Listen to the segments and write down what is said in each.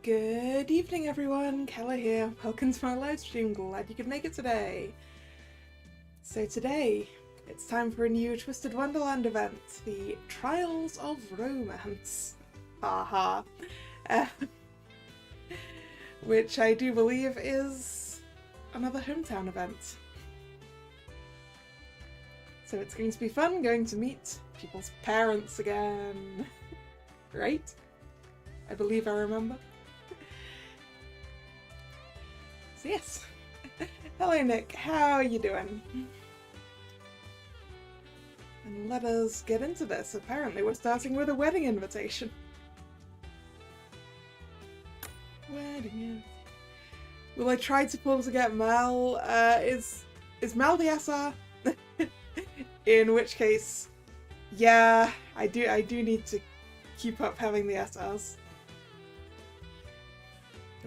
Good evening, everyone. Kalla here. Welcome to my live stream. Glad you could make it today. So today, it's time for a new Twisted Wonderland event, the Trials of Rowmance. Haha. Which I do believe is another hometown event. So it's going to be fun going to meet people's parents again. Right? I believe I remember. So yes. Hello Nick, how are you doing? And let us get into this. Apparently we're starting with a wedding invitation. Wedding. Will I try to pull to get Mel? Is Mel the SR? In which case, yeah, I do need to keep up having the SRs.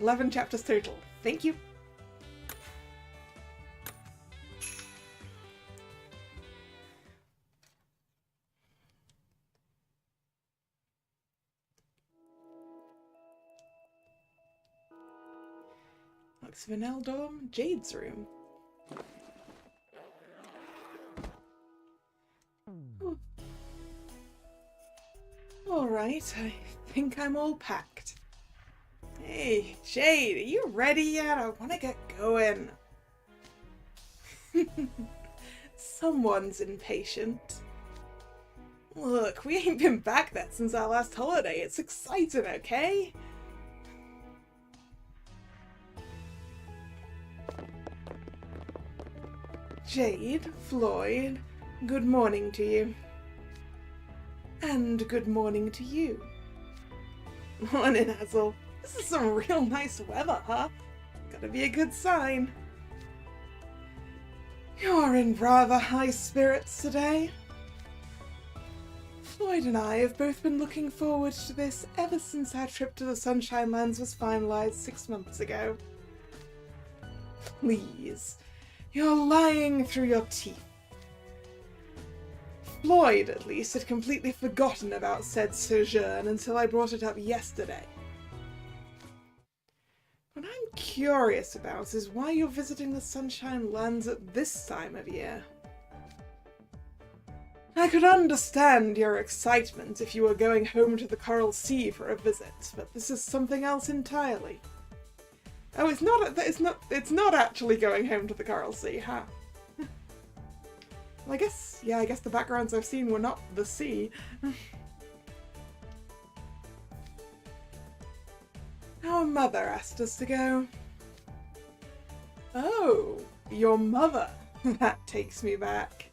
11 chapters total. Thank you. Looks Vanel dorm, Jade's room. Alright, I think I'm all packed. Hey, Jade, are you ready yet? I want to get going. Someone's impatient. Look, we ain't been back there since our last holiday. It's exciting, okay? Jade, Floyd, good morning to you. And good morning to you. Morning, Hazel. This is some real nice weather, huh? Gotta be a good sign. You're in rather high spirits today. Floyd and I have both been looking forward to this ever since our trip to the Sunshine Lands was finalized 6 months ago. Please, you're lying through your teeth. Floyd, at least, had completely forgotten about said sojourn until I brought it up yesterday. What I'm curious about is why you're visiting the Sunshine Lands at this time of year. I could understand your excitement if you were going home to the Coral Sea for a visit, but this is something else entirely. Oh, it's not actually going home to the Coral Sea, huh? Well, I guess the backgrounds I've seen were not the sea. Our mother asked us to go. Oh, your mother. That takes me back.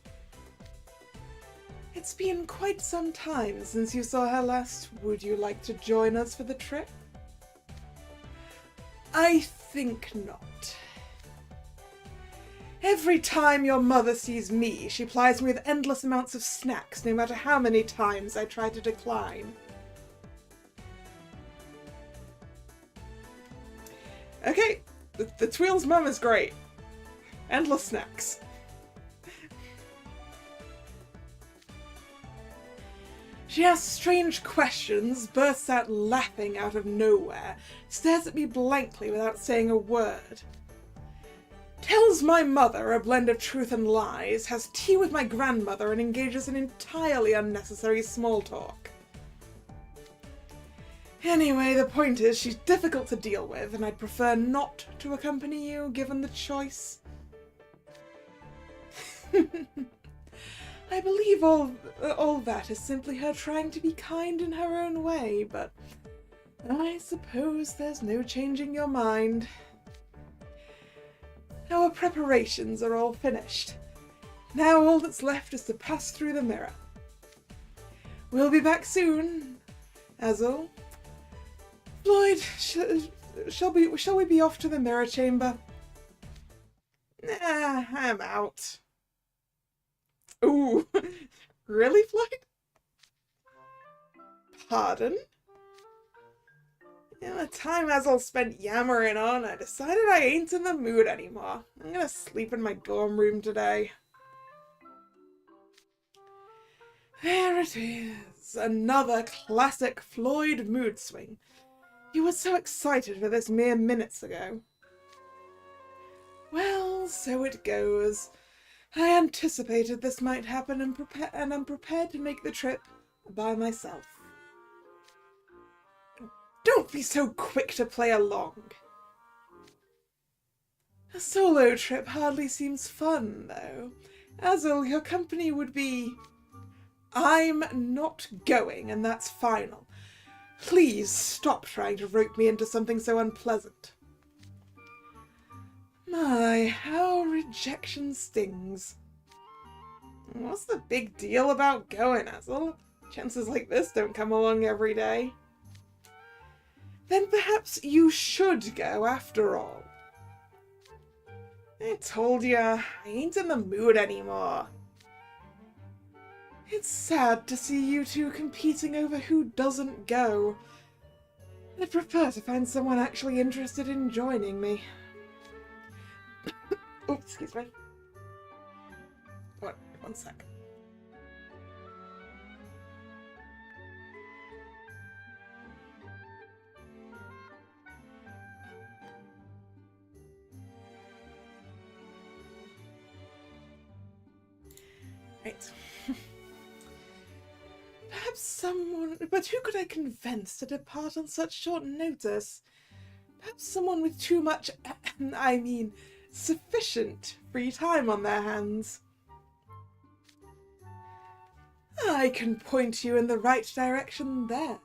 It's been quite some time since you saw her last. Would you like to join us for the trip? I think not. Every time your mother sees me, she plies me with endless amounts of snacks, no matter how many times I try to decline. Okay, the Tweel's mum is great. Endless snacks. She asks strange questions, bursts out laughing out of nowhere, stares at me blankly without saying a word. Tells my mother a blend of truth and lies, has tea with my grandmother, and engages in entirely unnecessary small talk. Anyway, the point is she's difficult to deal with, and I'd prefer not to accompany you, given the choice. I believe all that is simply her trying to be kind in her own way, but I suppose there's no changing your mind. Our preparations are all finished. Now all that's left is to pass through the mirror. We'll be back soon, Hazel. Floyd, shall we be off to the mirror chamber? Nah, I'm out. Ooh, really, Floyd? Pardon? The time Hazel spent yammering on, I decided I ain't in the mood anymore. I'm gonna sleep in my dorm room today. There it is, another classic Floyd mood swing. You were so excited for this mere minutes ago. Well, so it goes. I anticipated this might happen and I'm prepared to make the trip by myself. Don't be so quick to play along. A solo trip hardly seems fun, though. Azul, your company would be... I'm not going, and that's final. Please stop trying to rope me into something so unpleasant. My, how rejection stings. What's the big deal about going, Azul? Chances like this don't come along every day. Then perhaps you should go after all. I told you, I ain't in the mood anymore. It's sad to see you two competing over who doesn't go. I'd prefer to find someone actually interested in joining me. Oh, excuse me. One sec. Right. Perhaps someone... But who could I convince to depart on such short notice? Perhaps someone with too much... I mean, sufficient free time on their hands. I can point you in the right direction there.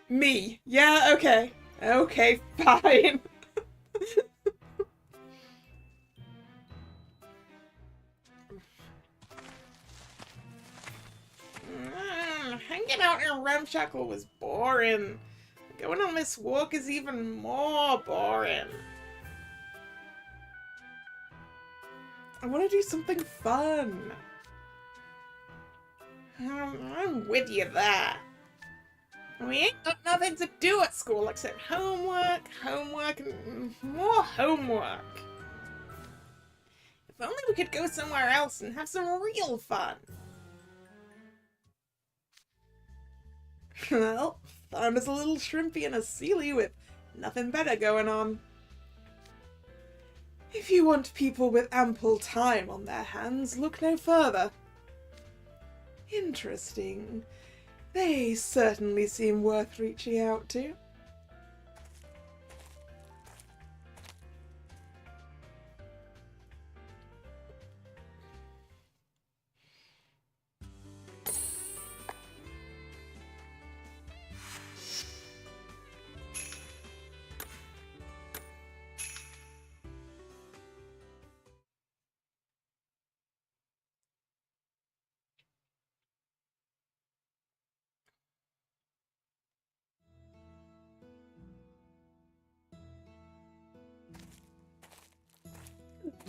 Me. Yeah, okay. Okay, fine. Hanging out in Ramshackle was boring. Going on this walk is even more boring. I want to do something fun. I'm with you there. We ain't got nothing to do at school except homework, and more homework. If only we could go somewhere else and have some real fun. Well, found us a little shrimpy and a sealy with nothing better going on. If you want people with ample time on their hands, look no further. Interesting. They certainly seem worth reaching out to.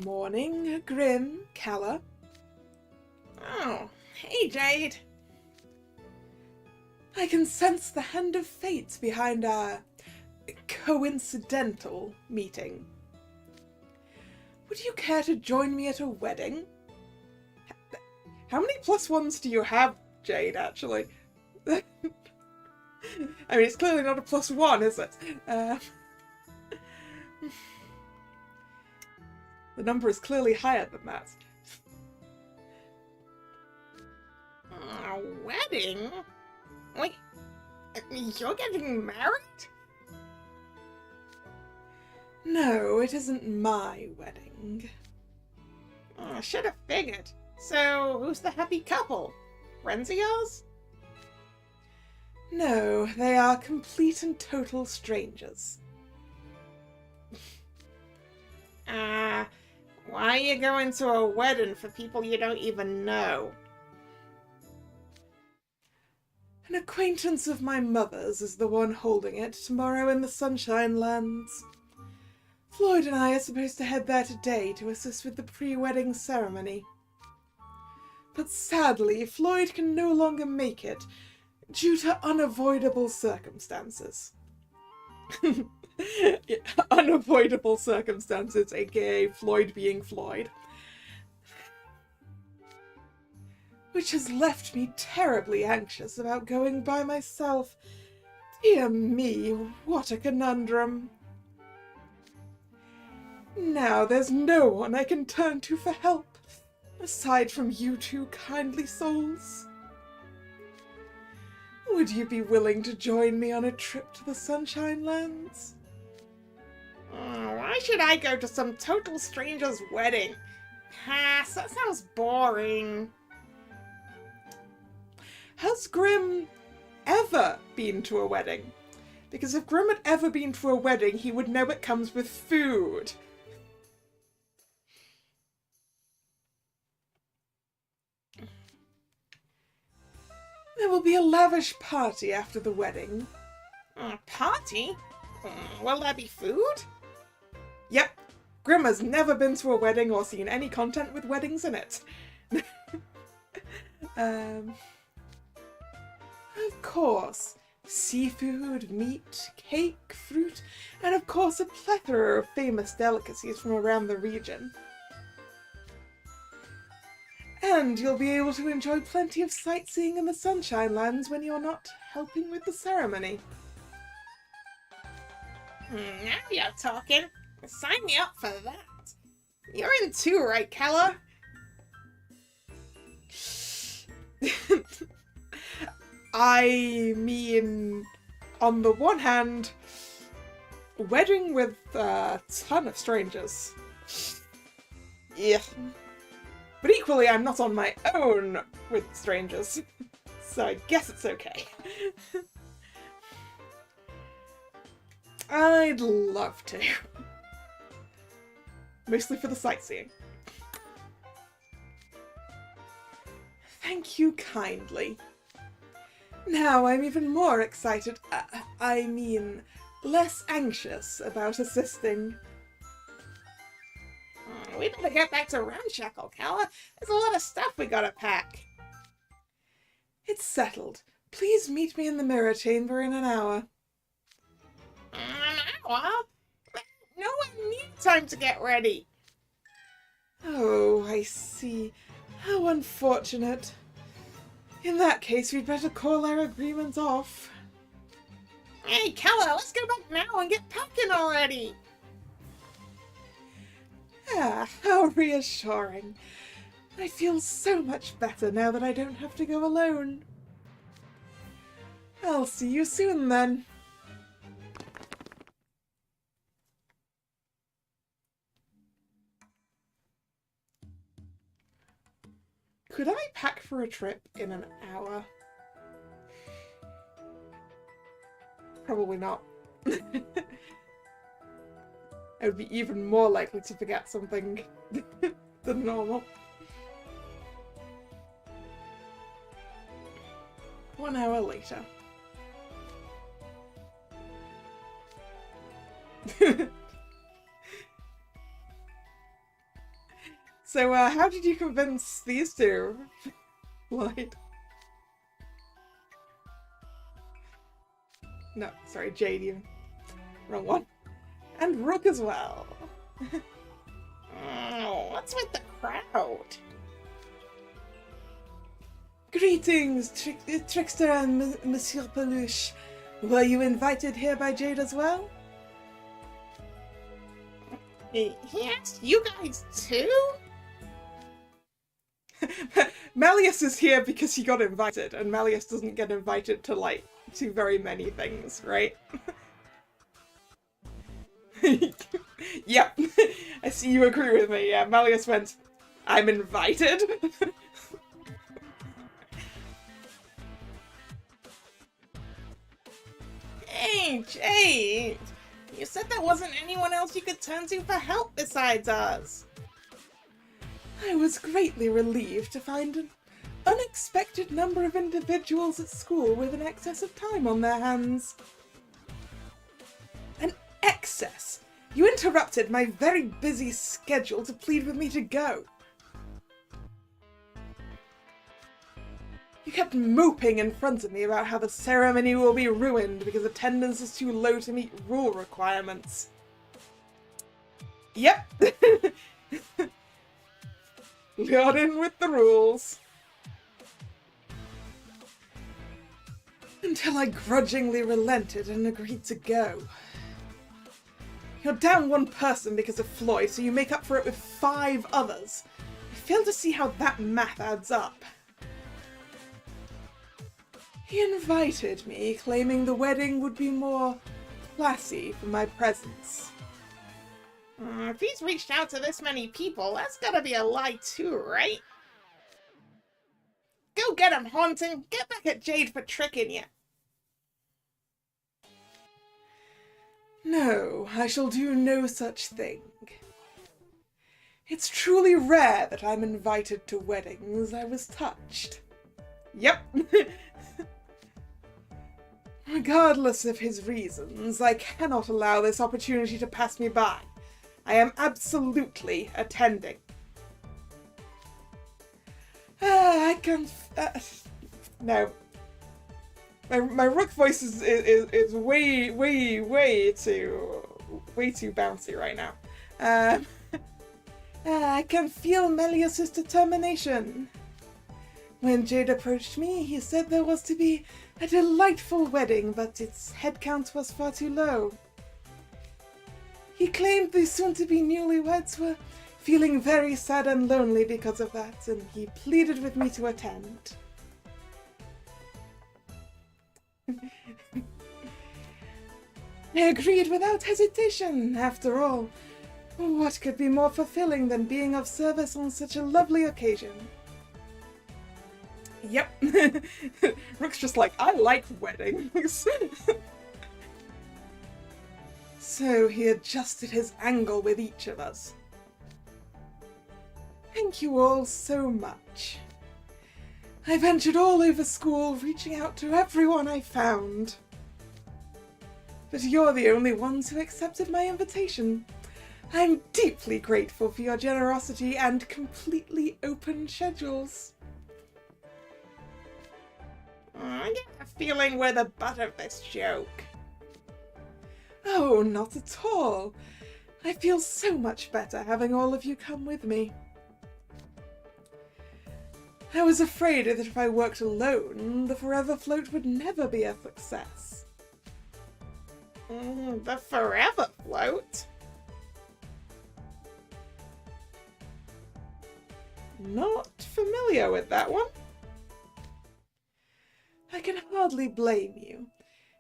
Morning, Grim, Kalla. Oh, hey, Jade. I can sense the hand of fate behind our coincidental meeting. Would you care to join me at a wedding? How many +1s do you have, Jade, actually? I mean, it's clearly not a +1, is it? The number is clearly higher than that. A wedding? Wait, you're getting married? No, it isn't my wedding. I should have figured. So, who's the happy couple? Friends of yours? No, they are complete and total strangers. Why are you going to a wedding for people you don't even know? An acquaintance of my mother's is the one holding it tomorrow in the Sunshine Lands. Floyd and I are supposed to head there today to assist with the pre-wedding ceremony. But sadly, Floyd can no longer make it due to unavoidable circumstances. Yeah, unavoidable circumstances, aka Floyd being Floyd. which has left me terribly anxious about going by myself. Dear me, what a conundrum. Now there's no one I can turn to for help, aside from you two kindly souls. Would you be willing to join me on a trip to the Sunshine Lands? Why should I go to some total stranger's wedding? Pass, that sounds boring. Has Grimm ever been to a wedding? Because if Grimm had ever been to a wedding, he would know it comes with food. There will be a lavish party after the wedding. A party? Will there be food? Yep. Grimm has never been to a wedding or seen any content with weddings in it. Of course. Seafood, meat, cake, fruit, and of course a plethora of famous delicacies from around the region. And you'll be able to enjoy plenty of sightseeing in the Sunshine Lands when you're not helping with the ceremony. Now you're talking. Sign me up for that. You're in too, right, Kalla? I mean, on the one hand, wedding with a ton of strangers. Yeah. But equally, I'm not on my own with strangers, so I guess it's okay. I'd love to. Mostly for the sightseeing. Thank you kindly. Now I'm even more excited, I mean, less anxious about assisting. We better get back to Ramshackle, Kalla. There's a lot of stuff we gotta pack. It's settled. Please meet me in the mirror chamber in an hour. An hour? No one needs time to get ready. Oh, I see. How unfortunate. In that case, we'd better call our agreement off. Hey, Kalla, let's go back now and get packing already. Ah, how reassuring. I feel so much better now that I don't have to go alone. I'll see you soon then. Could I pack for a trip in an hour? Probably not. I would be even more likely to forget something than normal. 1 hour later. So, how did you convince these two? Light. No, sorry, Jade, you. Wrong one. And Rook as well. What's with the crowd? Greetings, Trickster and Monsieur Peluche. Were you invited here by Jade as well? He asked you guys too? Malleus is here because he got invited, and Malleus doesn't get invited to, like, to very many things, right? Yep, I see you agree with me. Yeah, Malleus went, I'm invited? Hey, Jade! You said there wasn't anyone else you could turn to for help besides us. I was greatly relieved to find an unexpected number of individuals at school with an excess of time on their hands. An excess? You interrupted my very busy schedule to plead with me to go. You kept moping in front of me about how the ceremony will be ruined because attendance is too low to meet rule requirements. Yep. Got in with the rules. Until I grudgingly relented and agreed to go. You're down one person because of Floyd, so you make up for it with 5 others. I fail to see how that math adds up. He invited me, claiming the wedding would be more classy for my presence. If he's reached out to this many people, that's gotta be a lie too, right? Go get him, Haunting! Get back at Jade for tricking you! No, I shall do no such thing. It's truly rare that I'm invited to weddings. I was touched. Yep. Regardless of his reasons, I cannot allow this opportunity to pass me by. I am absolutely attending. No. My rook voice is way too bouncy right now. I can feel Melius's determination. When Jade approached me, he said there was to be a delightful wedding, but its head count was far too low. He claimed the soon-to-be newlyweds were feeling very sad and lonely because of that, and he pleaded with me to attend. I agreed without hesitation. After all, what could be more fulfilling than being of service on such a lovely occasion? Yep. Rook's just like, I like weddings. So he adjusted his angle with each of us. Thank you all so much. I ventured all over school, reaching out to everyone I found. But you're the only ones who accepted my invitation. I'm deeply grateful for your generosity and completely open schedules. I get a feeling we're the butt of this joke. Oh, not at all. I feel so much better having all of you come with me. I was afraid that if I worked alone, the Forever Float would never be a success. The Forever Float? Not familiar with that one. I can hardly blame you.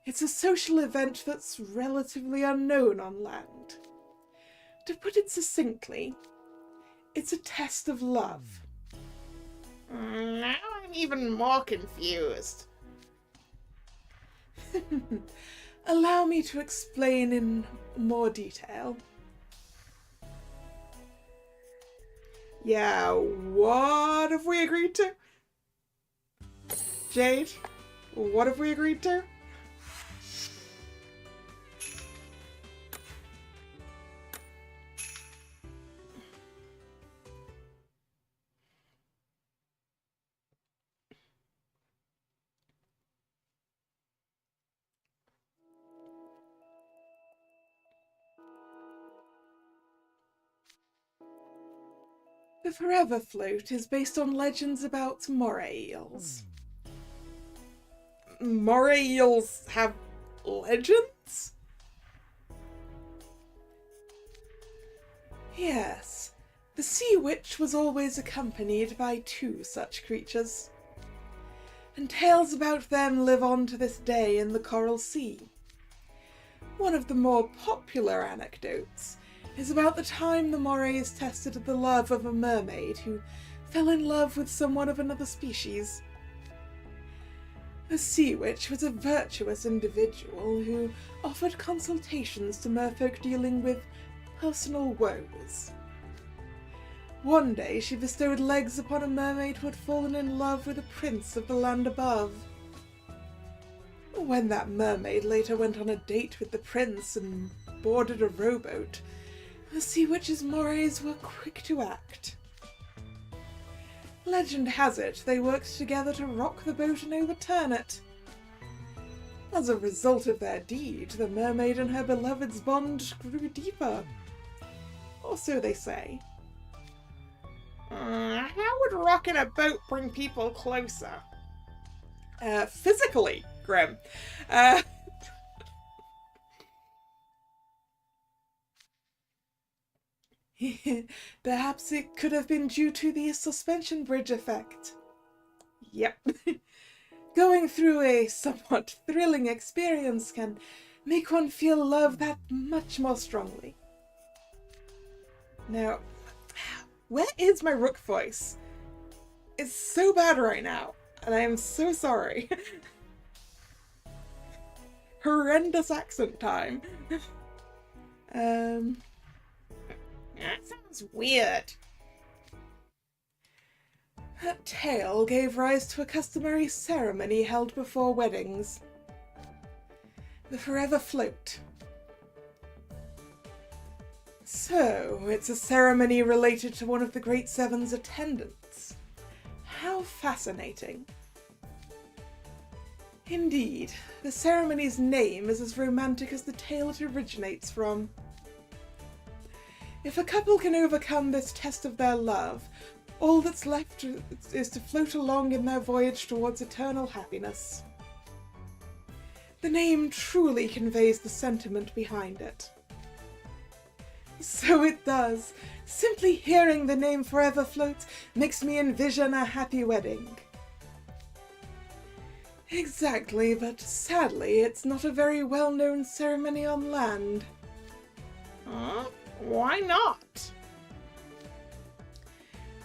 It's a social event that's relatively unknown on land. To put it succinctly, it's a test of love. Now I'm even more confused. Allow me to explain in more detail. Yeah, what have we agreed to? Jade, what have we agreed to? The Forever Float is based on legends about moray eels. Moray eels have legends? Yes. The Sea Witch was always accompanied by 2 such creatures. And tales about them live on to this day in the Coral Sea. One of the more popular anecdotes is about the time the morays tested the love of a mermaid who fell in love with someone of another species. The Sea Witch was a virtuous individual who offered consultations to merfolk dealing with personal woes. One day she bestowed legs upon a mermaid who had fallen in love with a prince of the land above. When that mermaid later went on a date with the prince and boarded a rowboat, the Sea Witch's morays were quick to act. Legend has it they worked together to rock the boat and overturn it. As a result of their deed, the mermaid and her beloved's bond grew deeper. Or so they say. How would rocking a boat bring people closer? Physically grim. Perhaps it could have been due to the suspension bridge effect. Yep. Going through a somewhat thrilling experience can make one feel love that much more strongly. Now, where is my rook voice? It's so bad right now, and I am so sorry. Horrendous accent time. That sounds weird. That tale gave rise to a customary ceremony held before weddings. The Forever Float. So, it's a ceremony related to one of the Great Seven's attendants. How fascinating. Indeed, the ceremony's name is as romantic as the tale it originates from. If a couple can overcome this test of their love, all that's left is to float along in their voyage towards eternal happiness. The name truly conveys the sentiment behind it. So it does. Simply hearing the name Forever Float makes me envision a happy wedding. Exactly, but sadly it's not a very well-known ceremony on land. Huh? Why not?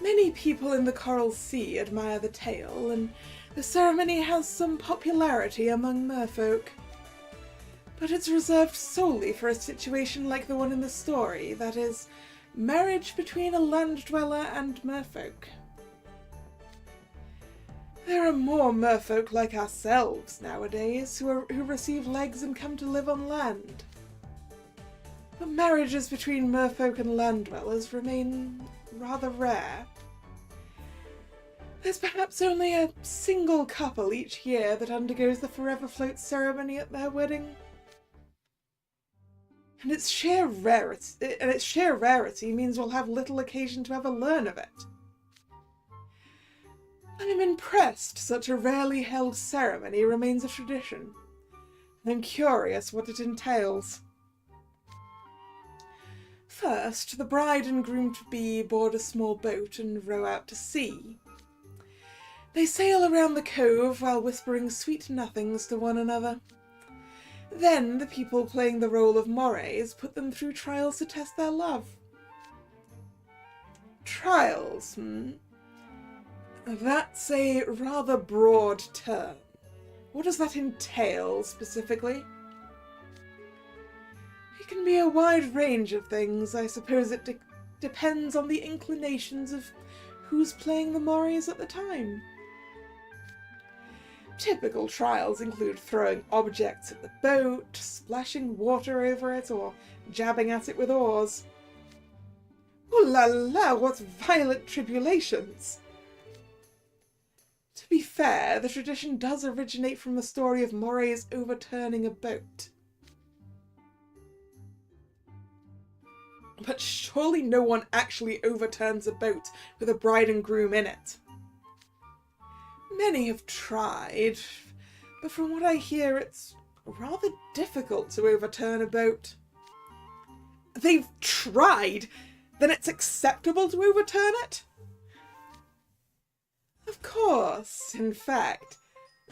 Many people in the Coral Sea admire the tale, and the ceremony has some popularity among merfolk. But it's reserved solely for a situation like the one in the story, that is, marriage between a land dweller and merfolk. There are more merfolk like ourselves nowadays who receive legs and come to live on land. But marriages between merfolk and land dwellers remain rather rare. There's perhaps only a single couple each year that undergoes the Forever Float ceremony at their wedding. And its sheer rarity means we'll have little occasion to ever learn of it. I'm impressed such a rarely held ceremony remains a tradition. I'm curious what it entails. First, the bride and groom-to-be board a small boat and row out to sea. They sail around the cove while whispering sweet nothings to one another. Then the people playing the role of morays put them through trials to test their love. Trials, That's a rather broad term. What does that entail, specifically? It can be a wide range of things. I suppose it depends on the inclinations of who's playing the morays at the time. Typical trials include throwing objects at the boat, splashing water over it, or jabbing at it with oars. Ooh la la, what violent tribulations! To be fair, the tradition does originate from the story of morays overturning a boat. But surely no one actually overturns a boat with a bride and groom in it. Many have tried, but from what I hear, it's rather difficult to overturn a boat. They've tried? Then it's acceptable to overturn it? Of course, in fact.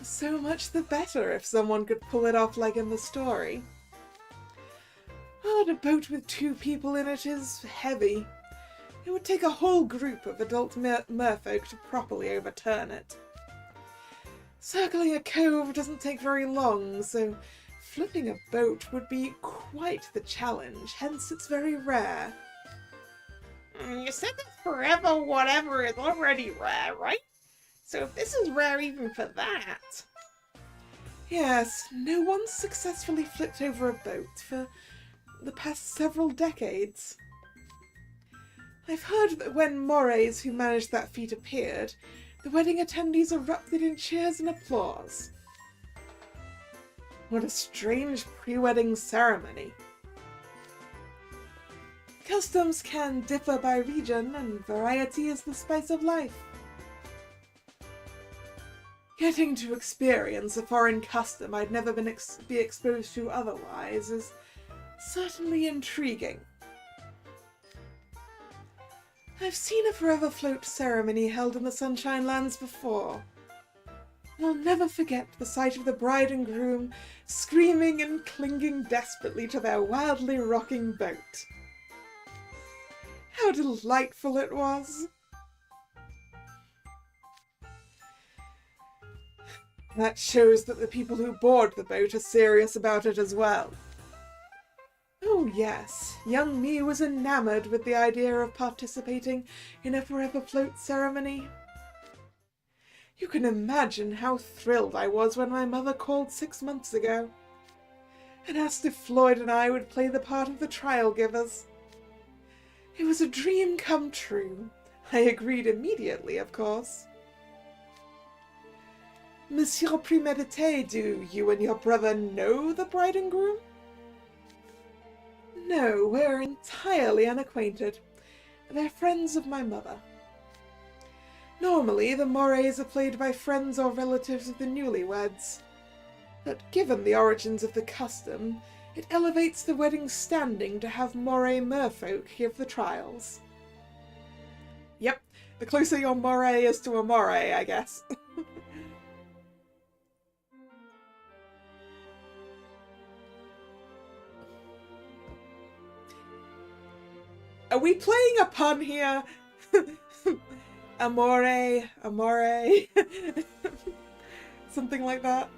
So much the better if someone could pull it off like in the story. But a boat with 2 people in it is heavy. It would take a whole group of adult merfolk to properly overturn it. Circling a cove doesn't take very long, so flipping a boat would be quite the challenge, hence it's very rare. You said that forever whatever is already rare, right? So if this is rare even for that... Yes, no one's successfully flipped over a boat for the past several decades. I've heard that when morays who managed that feat appeared, the wedding attendees erupted in cheers and applause. What a strange pre-wedding ceremony. Customs can differ by region, and variety is the spice of life. Getting to experience a foreign custom I'd never be exposed to otherwise is certainly intriguing. I've seen a forever float ceremony held in the Sunshine Lands before. I'll never forget the sight of the bride and groom screaming and clinging desperately to their wildly rocking boat. How delightful it was! That shows that the people who board the boat are serious about it as well. Oh yes, young me was enamoured with the idea of participating in a forever float ceremony. You can imagine how thrilled I was when my mother called 6 months ago and asked if Floyd and I would play the part of the trial givers. It was a dream come true. I agreed immediately, of course. Monsieur Premedité, do you and your brother know the bride and groom? No, we're entirely unacquainted. They're friends of my mother. Normally, the mores are played by friends or relatives of the newlyweds. But given the origins of the custom, it elevates the wedding's standing to have moray merfolk give the trials. Yep, the closer your moray is to a moray, I guess. Are we playing a pun here? Amore, something like that.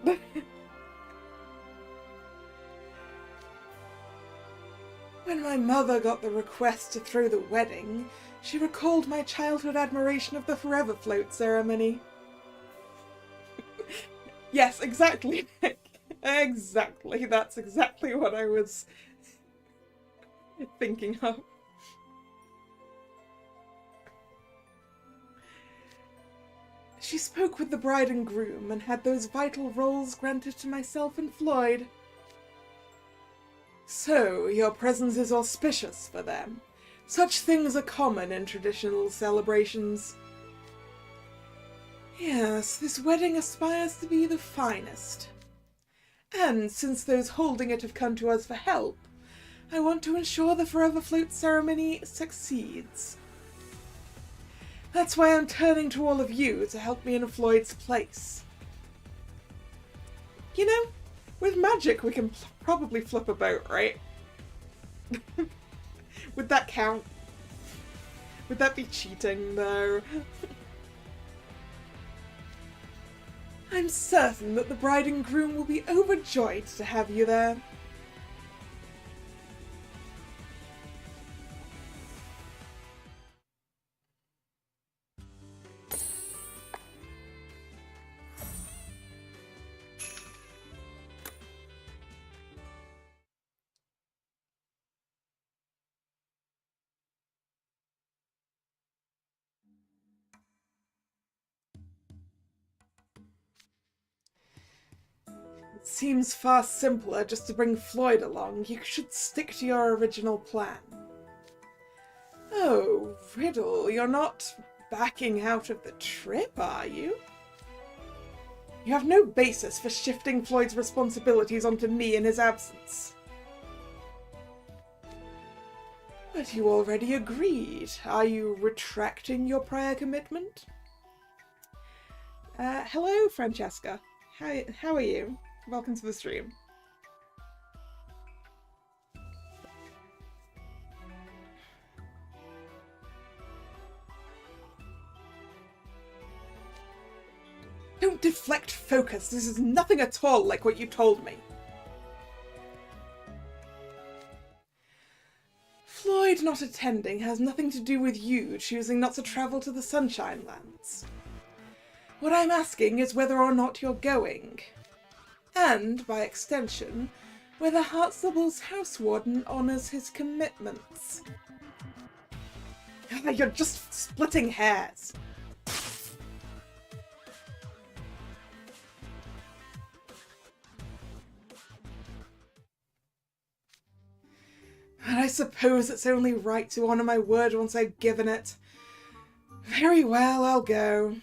When my mother got the request to throw the wedding, she recalled my childhood admiration of the forever float ceremony. Yes, exactly, Nick. Exactly, that's exactly what I was thinking of. She spoke with the bride and groom and had those vital roles granted to myself and Floyd. So, your presence is auspicious for them. Such things are common in traditional celebrations. Yes, this wedding aspires to be the finest. And since those holding it have come to us for help, I want to ensure the Forever Float ceremony succeeds. That's why I'm turning to all of you to help me in Floyd's place. You know, with magic we can probably flip a boat, right? Would that count? Would that be cheating, though? I'm certain that the bride and groom will be overjoyed to have you there. It seems far simpler just to bring Floyd along. You should stick to your original plan. Oh, Riddle, you're not backing out of the trip, are you? You have no basis for shifting Floyd's responsibilities onto me in his absence. But you already agreed. Are you retracting your prior commitment? Hello, Francesca. How are you? Welcome to the stream. Don't deflect focus. This is nothing at all like what you told me. Floyd not attending has nothing to do with you choosing not to travel to the Sunshine Lands. What I'm asking is whether or not you're going. And, by extension, whether Heartstable's house warden honours his commitments. You're just splitting hairs. But I suppose it's only right to honour my word once I've given it. Very well, I'll go.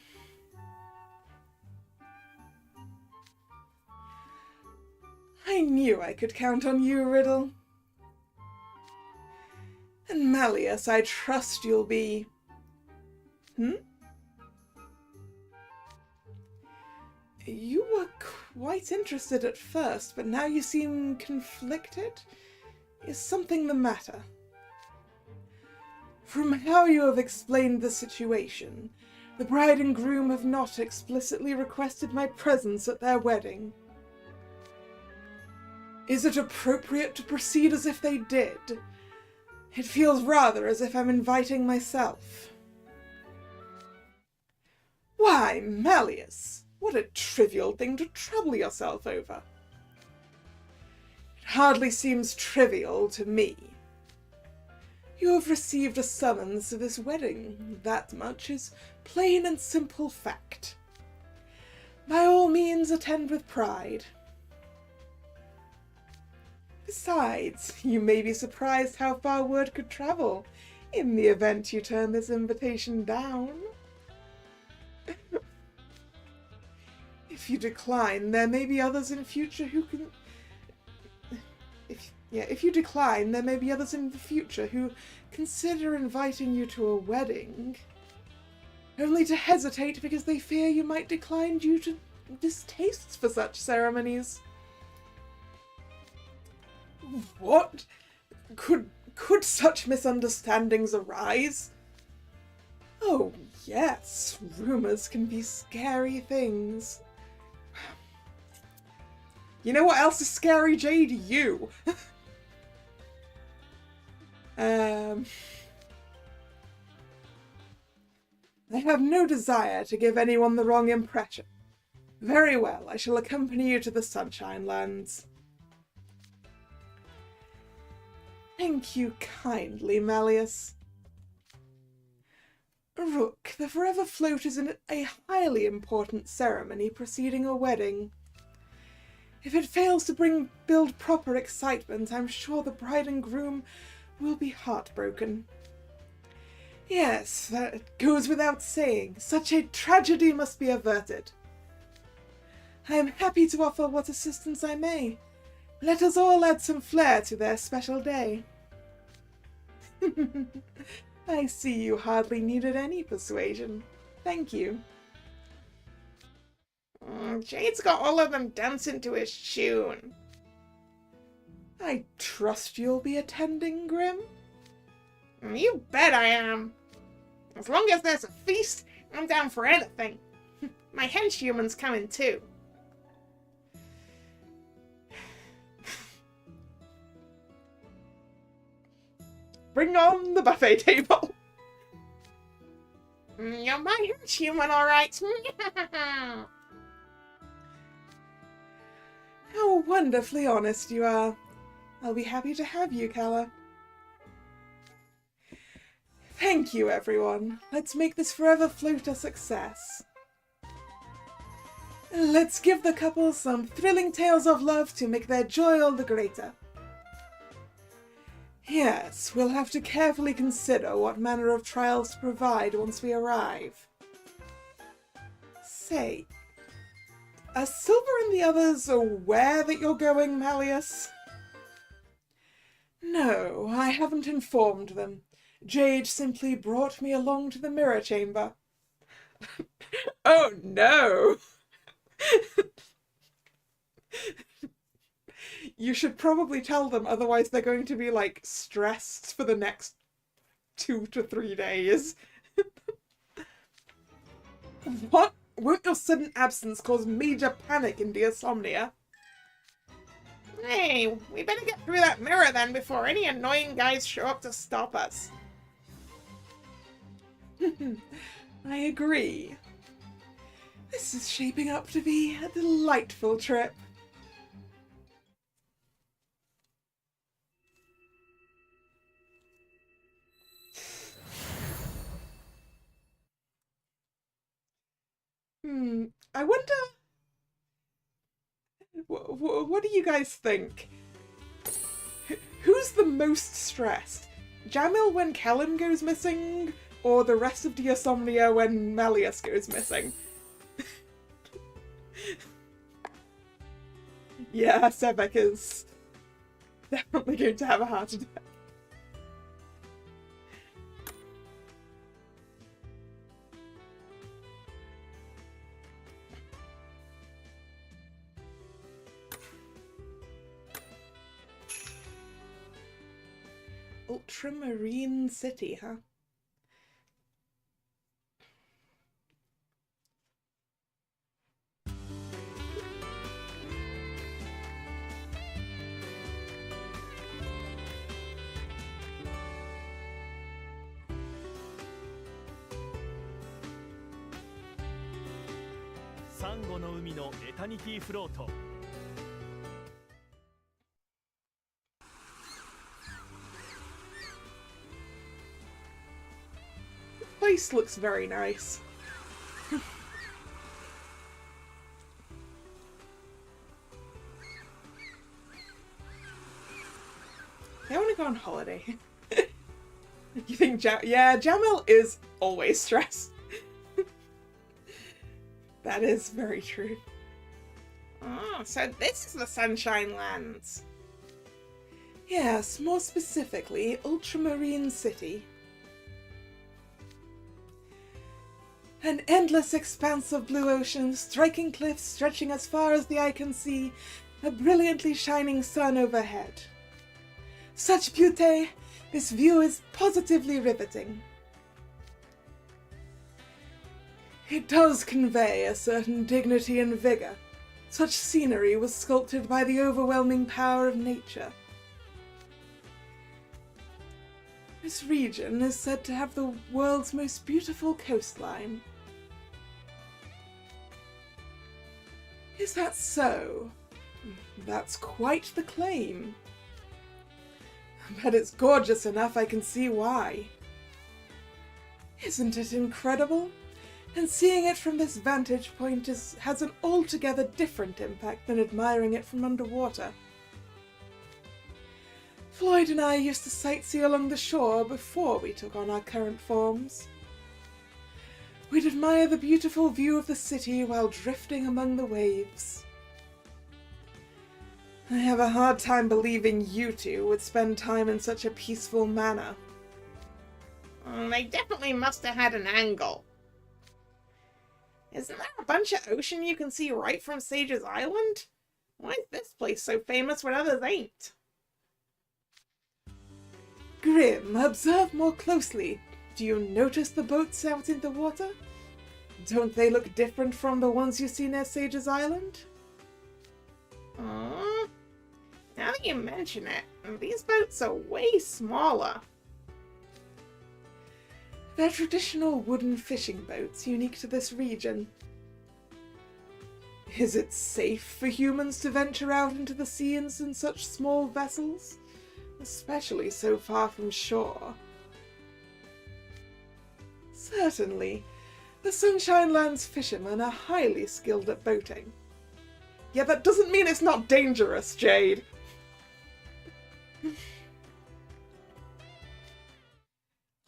I knew I could count on you, Riddle. And Malleus, I trust you'll be... You were quite interested at first, but now you seem conflicted. Is something the matter? From how you have explained the situation, the bride and groom have not explicitly requested my presence at their wedding. Is it appropriate to proceed as if they did? It feels rather as if I'm inviting myself. Why, Malleus, what a trivial thing to trouble yourself over. It hardly seems trivial to me. You have received a summons to this wedding. That much is plain and simple fact. By all means, attend with pride. Besides, you may be surprised how far word could travel in the event you turn this invitation down. If you decline, there may be others in future who can... If you decline, there may be others in the future who consider inviting you to a wedding, only to hesitate because they fear you might decline due to distastes for such ceremonies. What? Could such misunderstandings arise? Oh, yes, rumors can be scary things. You know what else is scary, Jade? You! I have no desire to give anyone the wrong impression. Very well, I shall accompany you to the Sunshine Lands. Thank you kindly, Malleus. Rook, the Forever Float is a highly important ceremony preceding a wedding. If it fails to build proper excitement, I'm sure the bride and groom will be heartbroken. Yes, that goes without saying. Such a tragedy must be averted. I am happy to offer what assistance I may. Let us all add some flair to their special day. I see you hardly needed any persuasion. Thank you. Jade's got all of them dancing to his tune. I trust you'll be attending, Grim? You bet I am. As long as there's a feast, I'm down for anything. My henchhuman's coming too. Bring on the buffet table. You're my henchhuman, all right. How wonderfully honest you are. I'll be happy to have you, Kalla. Thank you, everyone. Let's make this Forever Float a success. Let's give the couple some thrilling tales of love to make their joy all the greater. Yes, we'll have to carefully consider what manner of trials to provide once we arrive. Say, are Silver and the others aware that you're going, Malleus? No, I haven't informed them. Jade simply brought me along to the mirror chamber. Oh no! You should probably tell them, otherwise they're going to be, like, stressed for the next 2 to 3 days. What? Won't your sudden absence cause major panic in Deosomnia? Hey, we better get through that mirror then before any annoying guys show up to stop us. I agree. This is shaping up to be a delightful trip. I wonder... What do you guys think? Who's the most stressed? Jamil when Kellen goes missing, or the rest of Deosomnia when Malleus goes missing? Yeah, Sebek is definitely going to have a heart attack. Ultramarine City, huh? The place looks very nice. I want to go on holiday. You think Jamil is always stressed. That is very true. Oh, so this is the Sunshine Lands. Yes, more specifically, Ultramarine City. An endless expanse of blue ocean, striking cliffs stretching as far as the eye can see, a brilliantly shining sun overhead. Such beauty! This view is positively riveting. It does convey a certain dignity and vigour. Such scenery was sculpted by the overwhelming power of nature. This region is said to have the world's most beautiful coastline. Is that so? That's quite the claim. But it's gorgeous enough I can see why. Isn't it incredible? And seeing it from this vantage point has an altogether different impact than admiring it from underwater. Floyd and I used to sightsee along the shore before we took on our current forms. We'd admire the beautiful view of the city while drifting among the waves. I have a hard time believing you two would spend time in such a peaceful manner. They definitely must have had an angle. Isn't there a bunch of ocean you can see right from Sage's Island? Why is this place so famous when others ain't? Grim, observe more closely. Do you notice the boats out in the water? Don't they look different from the ones you see near Sage's Island? Now that you mention it, these boats are way smaller. They're traditional wooden fishing boats unique to this region. Is it safe for humans to venture out into the sea in such small vessels? Especially so far from shore. Certainly. The Sunshine Lands fishermen are highly skilled at boating. Yeah, that doesn't mean it's not dangerous, Jade.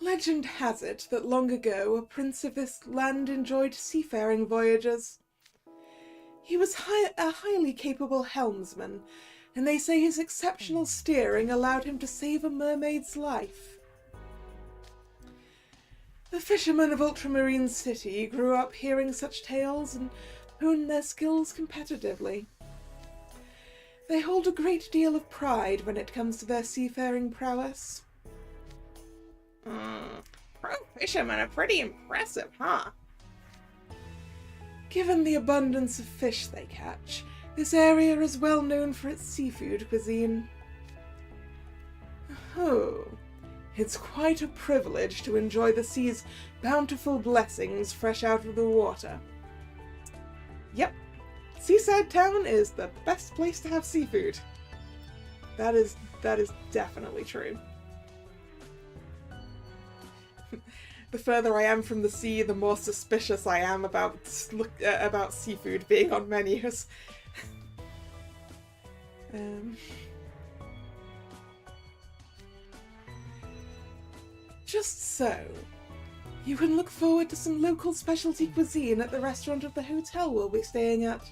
Legend has it that long ago a prince of this land enjoyed seafaring voyages. He was a highly capable helmsman, and they say his exceptional steering allowed him to save a mermaid's life. The fishermen of Ultramarine City grew up hearing such tales and honed their skills competitively. They hold a great deal of pride when it comes to their seafaring prowess. Pro fishermen are pretty impressive, huh? Given the abundance of fish they catch, this area is well known for its seafood cuisine. Oh, it's quite a privilege to enjoy the sea's bountiful blessings fresh out of the water. Yep, Seaside Town is the best place to have seafood. That is definitely true. The further I am from the sea, the more suspicious I am about seafood being on menus. Just so, you can look forward to some local specialty cuisine at the restaurant of the hotel we'll be staying at.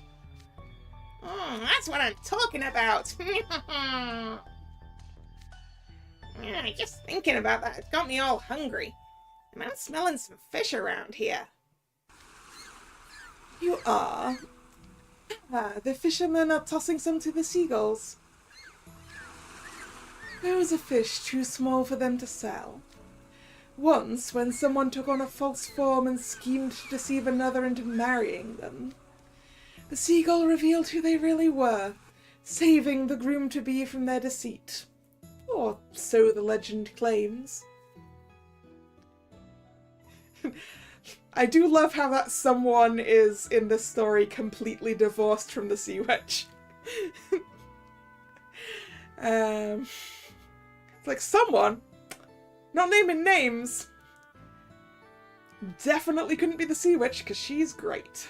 That's what I'm talking about. Yeah, just thinking about that, it's got me all hungry. And I'm smelling some fish around here. You are? Ah, the fishermen are tossing some to the seagulls. There was a fish too small for them to sell. Once, when someone took on a false form and schemed to deceive another into marrying them, the seagull revealed who they really were, saving the groom-to-be from their deceit. Or so the legend claims. I do love how that someone is, in this story, completely divorced from the sea witch. It's like, someone? Not naming names. Definitely couldn't be the sea witch, because she's great.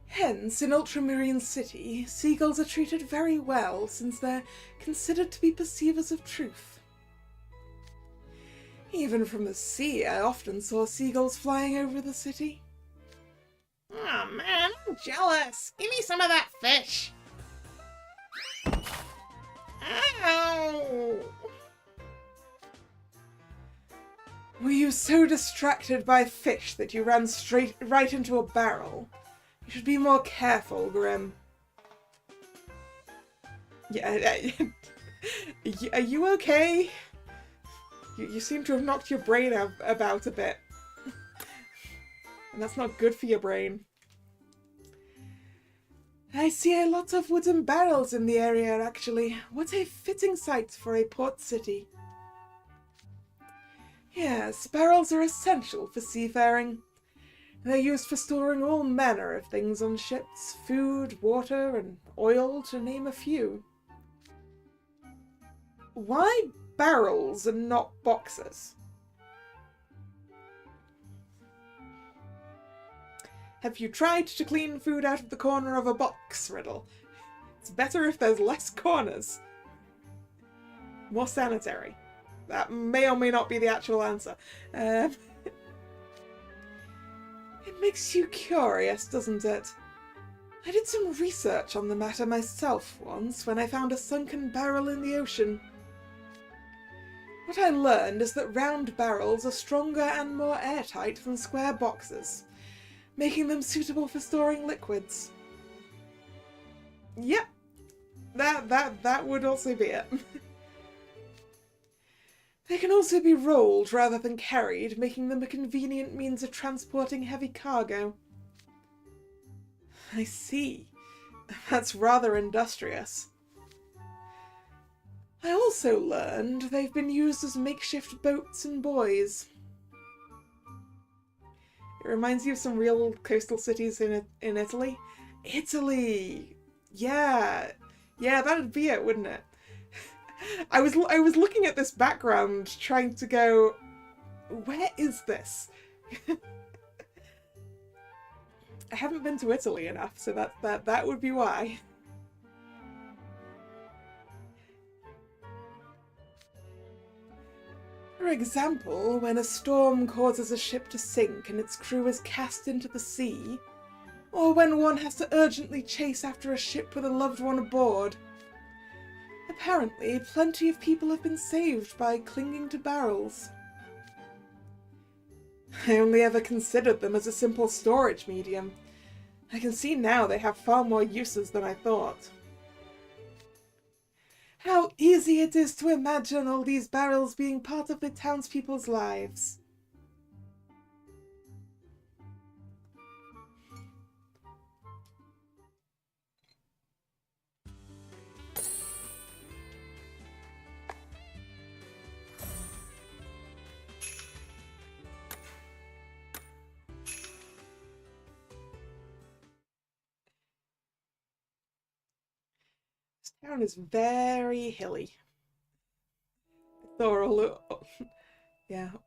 Hence, in Ultramarine City, seagulls are treated very well, since they're considered to be perceivers of truth. Even from the sea, I often saw seagulls flying over the city. Oh man, I'm jealous. Give me some of that fish. Ow! Were you so distracted by fish that you ran right into a barrel? You should be more careful, Grim. Yeah, are you okay? You seem to have knocked your brain about a bit. And that's not good for your brain. I see a lot of wooden barrels in the area, actually. What a fitting site for a port city. Yes, barrels are essential for seafaring. They're used for storing all manner of things on ships, food, water, and oil, to name a few. Why barrels and not boxes? Have you tried to clean food out of the corner of a box, Riddle? It's better if there's less corners. More sanitary. That may or may not be the actual answer. It makes you curious, doesn't it? I did some research on the matter myself once when I found a sunken barrel in the ocean. What I learned is that round barrels are stronger and more airtight than square boxes, making them suitable for storing liquids. Yep, that would also be it. They can also be rolled rather than carried, making them a convenient means of transporting heavy cargo. I see. That's rather industrious. I also learned they've been used as makeshift boats and buoys. It reminds you of some real coastal cities in Italy. Italy! Yeah, that'd be it, wouldn't it? I was looking at this background, trying to go, where is this? I haven't been to Italy enough, so that would be why. For example, when a storm causes a ship to sink and its crew is cast into the sea, or when one has to urgently chase after a ship with a loved one aboard. Apparently, plenty of people have been saved by clinging to barrels. I only ever considered them as a simple storage medium. I can see now they have far more uses than I thought. How easy it is to imagine all these barrels being part of the townspeople's lives. This town is very hilly. I saw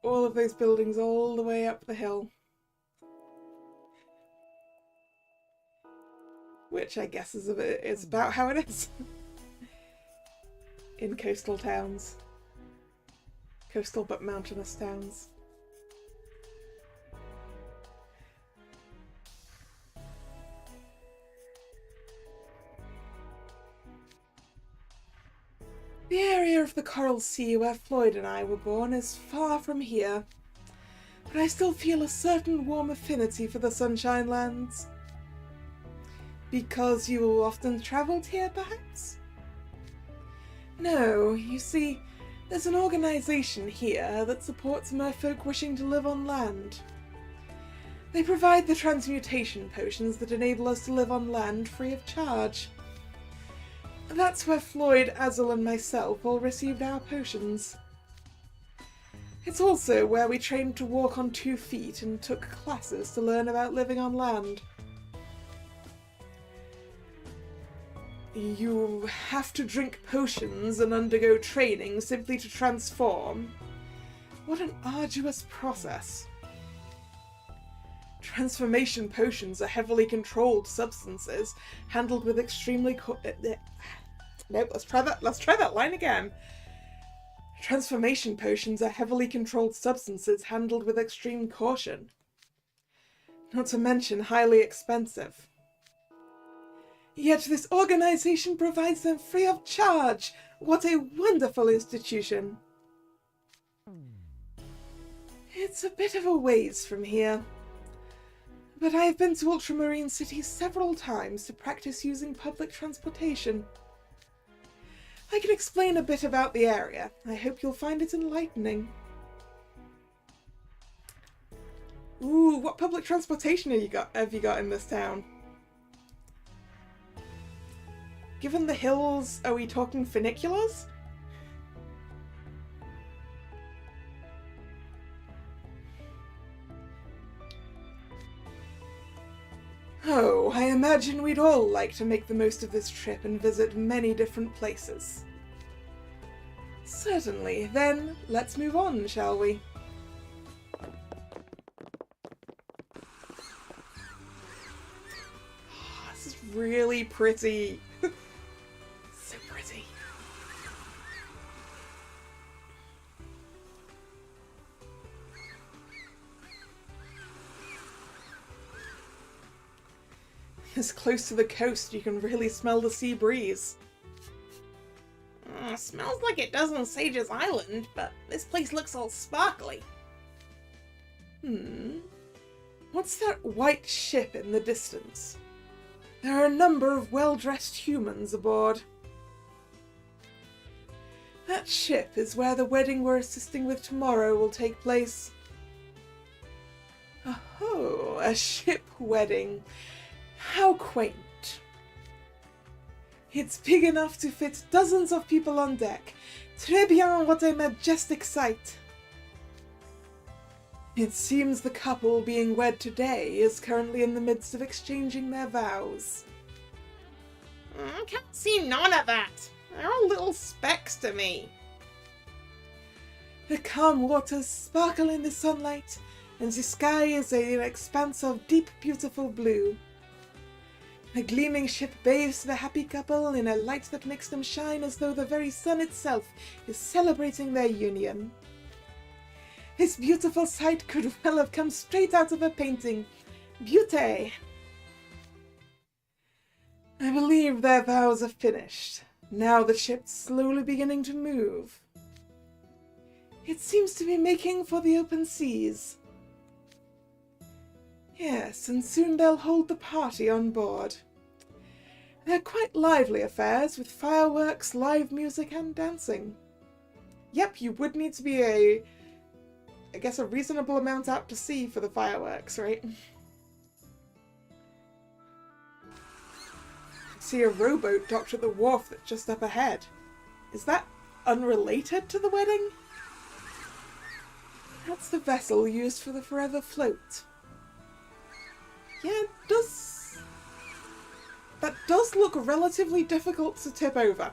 all of those buildings all the way up the hill. Which I guess is about how it is in coastal towns. Coastal but mountainous towns. The area of the Coral Sea where Floyd and I were born is far from here, but I still feel a certain warm affinity for the Sunshine Lands. Because you often travelled here, perhaps? No, you see, there's an organisation here that supports merfolk wishing to live on land. They provide the transmutation potions that enable us to live on land free of charge. That's where Floyd, Azel and myself all received our potions. It's also where we trained to walk on 2 feet and took classes to learn about living on land. You have to drink potions and undergo training simply to transform. What an arduous process. Transformation potions are heavily controlled substances handled with extremely Nope, let's try that line again. Transformation potions are heavily controlled substances handled with extreme caution. Not to mention highly expensive. Yet this organization provides them free of charge. What a wonderful institution. It's a bit of a ways from here, but I have been to Ultramarine City several times to practice using public transportation. I can explain a bit about the area. I hope you'll find it enlightening. Ooh, what public transportation have you got in this town? Given the hills, are we talking funiculars? Oh, I imagine we'd all like to make the most of this trip and visit many different places. Certainly, then let's move on, shall we? This is really pretty. So pretty. This close to the coast, you can really smell the sea breeze. Smells like it does on Sage's Island, but this place looks all sparkly. What's that white ship in the distance? There are a number of well-dressed humans aboard. That ship is where the wedding we're assisting with tomorrow will take place. Oh, a ship wedding. How quaint. It's big enough to fit dozens of people on deck. Très bien, what a majestic sight. It seems the couple being wed today is currently in the midst of exchanging their vows. I can't see none of that. They're all little specks to me. The calm waters sparkle in the sunlight, and the sky is an expanse of deep, beautiful blue. The gleaming ship bathes the happy couple in a light that makes them shine as though the very sun itself is celebrating their union. This beautiful sight could well have come straight out of a painting. Beauty! I believe their vows are finished. Now the ship's slowly beginning to move. It seems to be making for the open seas. Yes, and soon they'll hold the party on board. They're quite lively affairs, with fireworks, live music, and dancing. Yep, you would need to be I guess a reasonable amount out to sea for the fireworks, right? I see a rowboat docked at the wharf that's just up ahead. Is that unrelated to the wedding? That's the vessel used for the Forever Float. Yeah, that does look relatively difficult to tip over.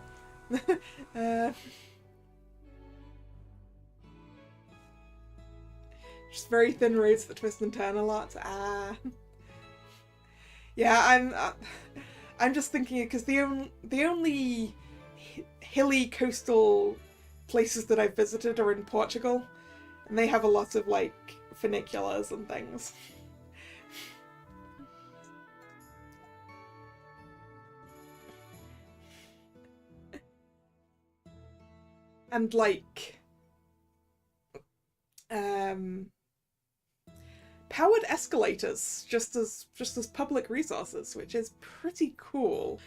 Just very thin roads that twist and turn a lot. Yeah, I'm just thinking because the only hilly coastal places that I've visited are in Portugal, and they have a lot of like funiculars and things. and like powered escalators just as public resources, which is pretty cool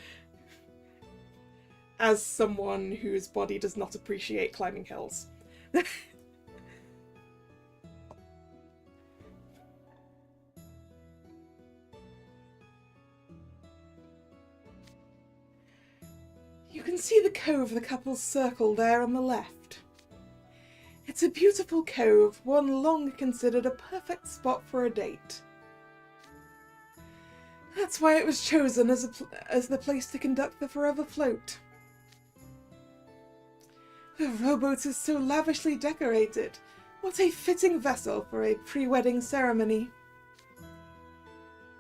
as someone whose body does not appreciate climbing hills. You can see the cove the couples circle there on the left. It's a beautiful cove, one long considered a perfect spot for a date. That's why it was chosen as the place to conduct the Forever Float. The rowboat is so lavishly decorated. What a fitting vessel for a pre-wedding ceremony.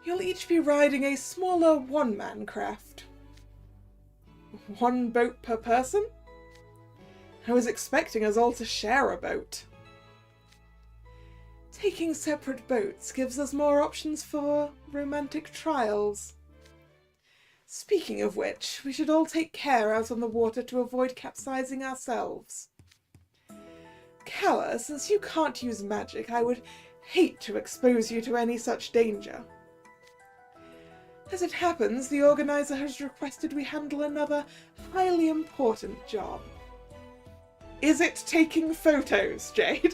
You'll each be riding a smaller one-man craft. One boat per person? I was expecting us all to share a boat. Taking separate boats gives us more options for romantic trials. Speaking of which, we should all take care out on the water to avoid capsizing ourselves. Kalla, since you can't use magic, I would hate to expose you to any such danger. As it happens, the organizer has requested we handle another highly important job. Is it taking photos, Jade?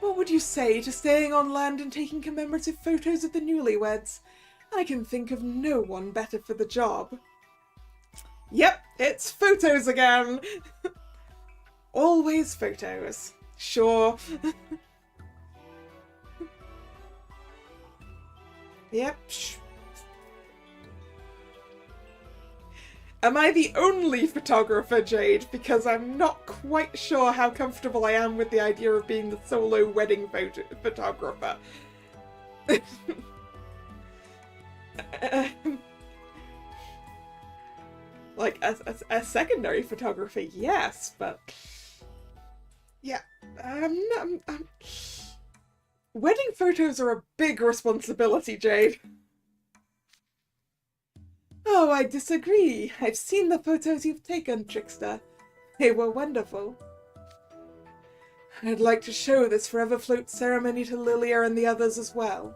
What would you say to staying on land and taking commemorative photos of the newlyweds? I can think of no one better for the job. Yep, it's photos again! Always photos. Sure. Yep. Am I the only photographer, Jade? Because I'm not quite sure how comfortable I am with the idea of being the solo wedding photographer. Like, a secondary photographer, yes, but... Yeah, wedding photos are a big responsibility, Jade. Oh, I disagree. I've seen the photos you've taken, Trickster. They were wonderful. I'd like to show this Forever Float ceremony to Lilia and the others as well.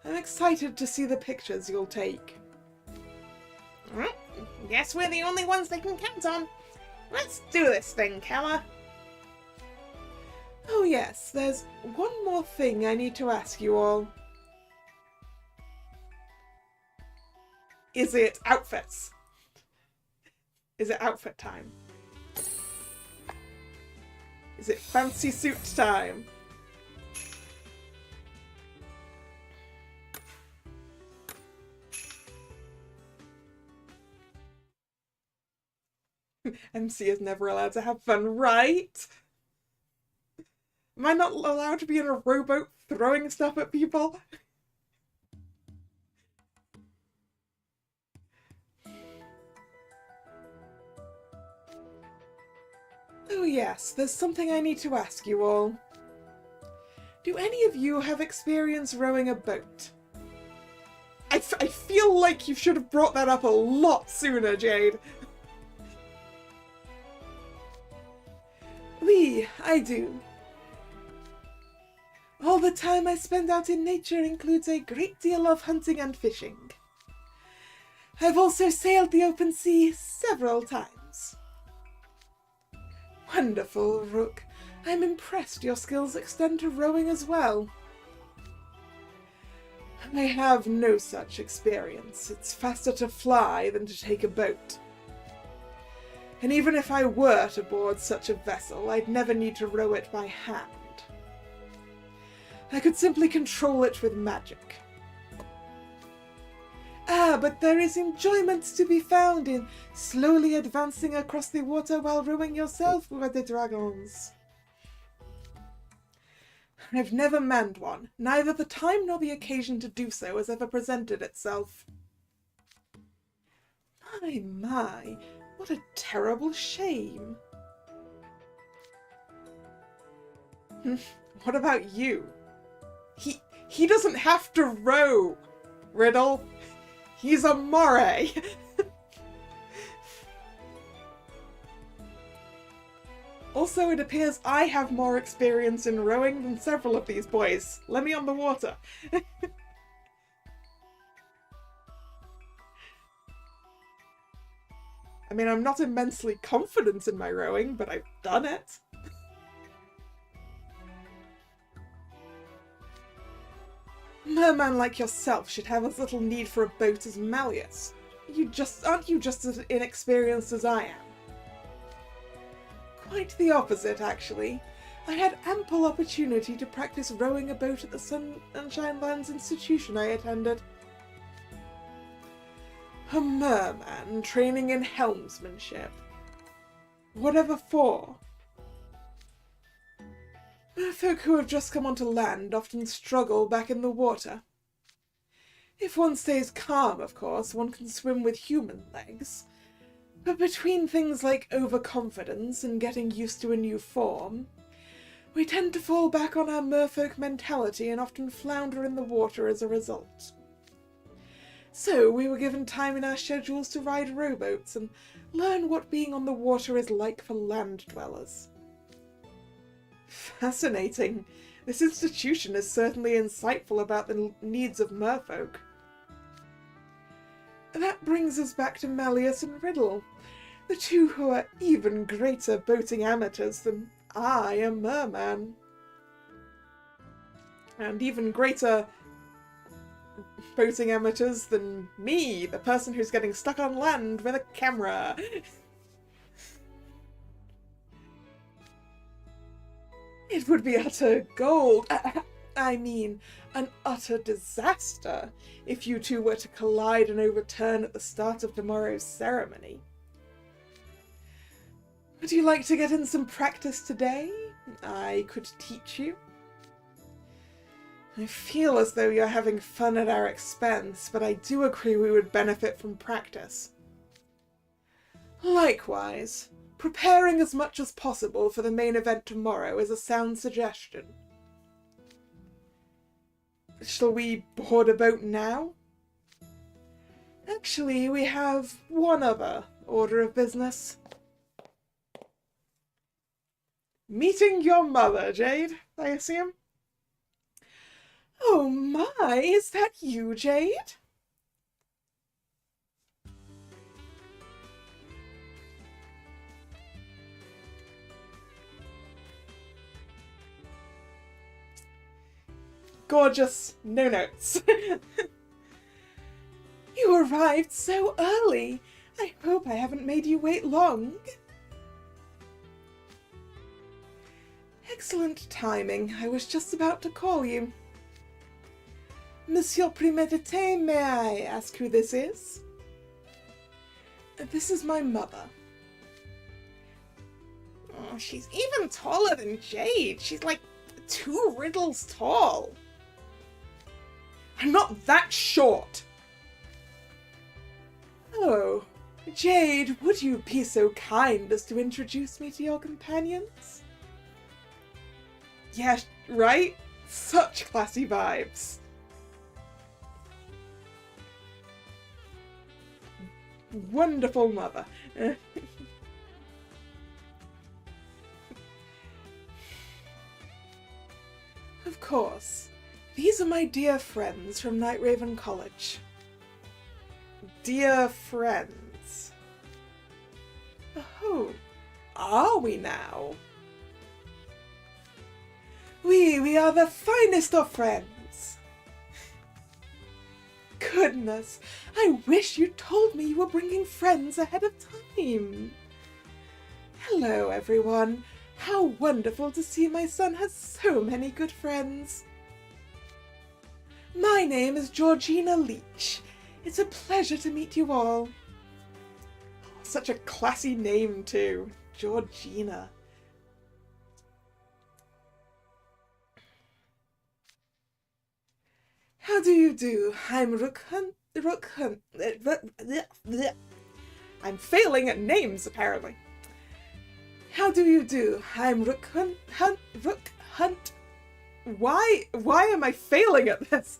I'm excited to see the pictures you'll take. Well, guess we're the only ones they can count on. Let's do this thing, Kalla. Oh yes, there's one more thing I need to ask you all. Is it outfits? Is it outfit time? Is it fancy suit time? MC is never allowed to have fun, right? Am I not allowed to be in a rowboat throwing stuff at people? Oh yes, there's something I need to ask you all. Do any of you have experience rowing a boat? I feel like you should have brought that up a lot sooner, Jade. Oui, I do. All the time I spend out in nature includes a great deal of hunting and fishing. I've also sailed the open sea several times. Wonderful, Rook. I'm impressed your skills extend to rowing as well. I have no such experience. It's faster to fly than to take a boat. And even if I were to board such a vessel, I'd never need to row it by hand. I could simply control it with magic. Ah, but there is enjoyment to be found in slowly advancing across the water while rowing yourself over the dragons. I've never manned one. Neither the time nor the occasion to do so has ever presented itself. My, what a terrible shame. What about you? He doesn't have to row, Riddle. He's a moray. Also, it appears I have more experience in rowing than several of these boys. Let me on the water. I mean, I'm not immensely confident in my rowing, but I've done it. Merman like yourself should have as little need for a boat as Malleus. Aren't you just as inexperienced as I am? Quite the opposite, actually. I had ample opportunity to practice rowing a boat at the Sunshine Lands institution I attended. A merman training in helmsmanship. Whatever for? Merfolk who have just come onto land often struggle back in the water. If one stays calm, of course, one can swim with human legs. But between things like overconfidence and getting used to a new form, we tend to fall back on our merfolk mentality and often flounder in the water as a result. So we were given time in our schedules to ride rowboats and learn what being on the water is like for land dwellers. Fascinating. This institution is certainly insightful about the needs of merfolk. That brings us back to Malleus and Riddle, the two who are even greater boating amateurs than I, a merman. And even greater boating amateurs than me, the person who's getting stuck on land with a camera. It would be utter gold. I mean, an utter disaster if you two were to collide and overturn at the start of tomorrow's ceremony. Would you like to get in some practice today? I could teach you. I feel as though you're having fun at our expense, but I do agree we would benefit from practice. Likewise, preparing as much as possible for the main event tomorrow is a sound suggestion. Shall we board a boat now? Actually, we have one other order of business. Meeting your mother, Jade, I assume? Oh my, is that you, Jade? Gorgeous, no notes. You arrived so early. I hope I haven't made you wait long. Excellent timing. I was just about to call you. Monsieur Prémédité, may I ask who this is? This is my mother. Oh, she's even taller than Jade. She's like 2 riddles tall. I'm not that short. Oh, Jade, would you be so kind as to introduce me to your companions? Yeah, right? Such classy vibes. Wonderful mother. Of course. These are my dear friends from Night Raven College. Dear friends. Oh, are we now? We are the finest of friends. Goodness, I wish you told me you were bringing friends ahead of time. Hello, everyone. How wonderful to see my son has so many good friends. My name is Georgina Leach. It's a pleasure to meet you all. Such a classy name, too. Georgina. How do you do? I'm I'm failing at names, apparently. How do you do? I'm Rook Hunt. Why am I failing at this?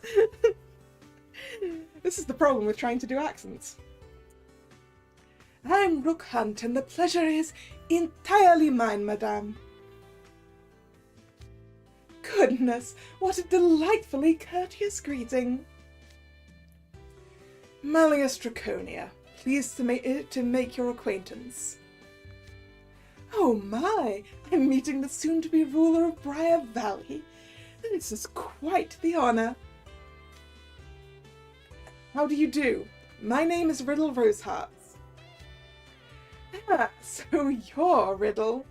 This is the problem with trying to do accents. I'm Rook Hunt, and the pleasure is entirely mine, madame. Goodness, what a delightfully courteous greeting. Malleus Draconia, pleased to make your acquaintance. Oh my, I'm meeting the soon-to-be ruler of Briar Valley. This is quite the honor. How do you do? My name is Riddle Rosehearts. Ah, so you're Riddle.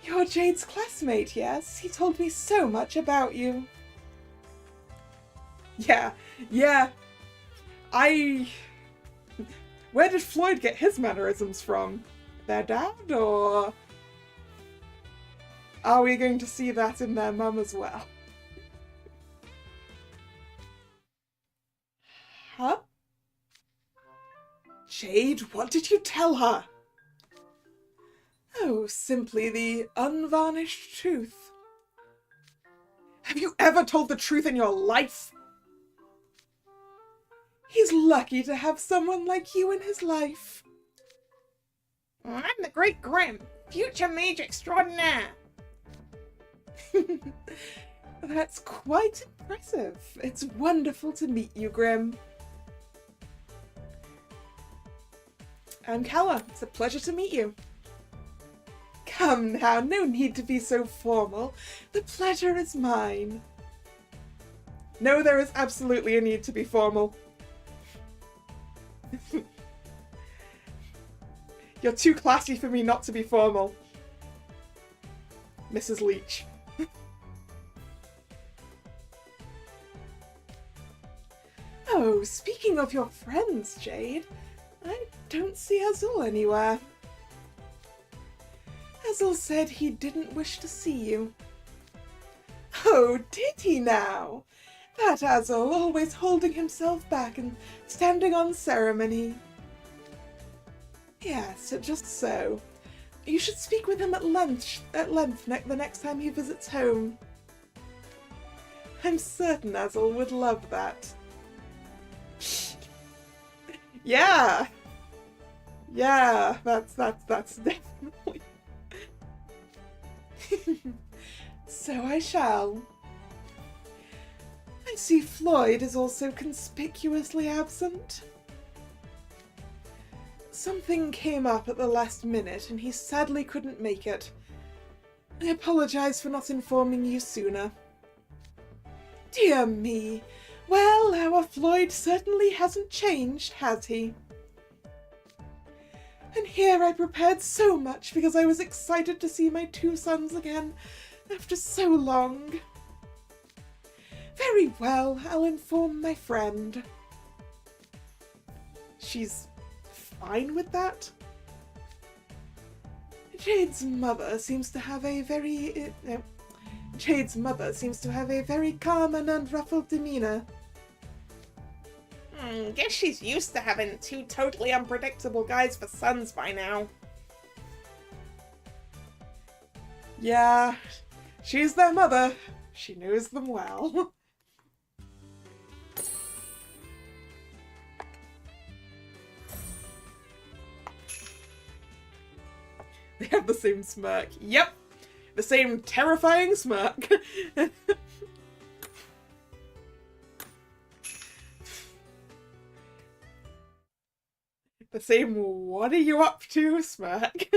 You're Jade's classmate, yes? He told me so much about you. Yeah. Where did Floyd get his mannerisms from? Their dad, or are we going to see that in their mum as well? Huh? Jade, what did you tell her? Oh, simply the unvarnished truth. Have you ever told the truth in your life? He's lucky to have someone like you in his life. I'm the Great Grim, future mage extraordinaire. That's quite impressive. It's wonderful to meet you, Grim. I'm Kalla. It's a pleasure to meet you. Come now, no need to be so formal. The pleasure is mine. No, there is absolutely a need to be formal. You're too classy for me not to be formal. Mrs. Leach. Oh, speaking of your friends, Jade, I don't see Azul anywhere. Azul said he didn't wish to see you. Oh, did he now? That Azul, always holding himself back and standing on ceremony. Yes, just so. You should speak with him at length the next time he visits home. I'm certain Azul would love that. Yeah, that's definitely. So I shall. I see Floyd is also conspicuously absent. Something came up at the last minute and he sadly couldn't make it. I apologize for not informing you sooner. Dear me. Well, our Floyd certainly hasn't changed, has he? And here I prepared so much because I was excited to see my two sons again after so long. Very well, I'll inform my friend. She's fine with that? Jade's mother seems to have a very calm and unruffled demeanor. Guess she's used to having two totally unpredictable guys for sons by now. Yeah, she's their mother. She knows them well. They have the same smirk. Yep, the same terrifying smirk. The same "what are you up to" smirk.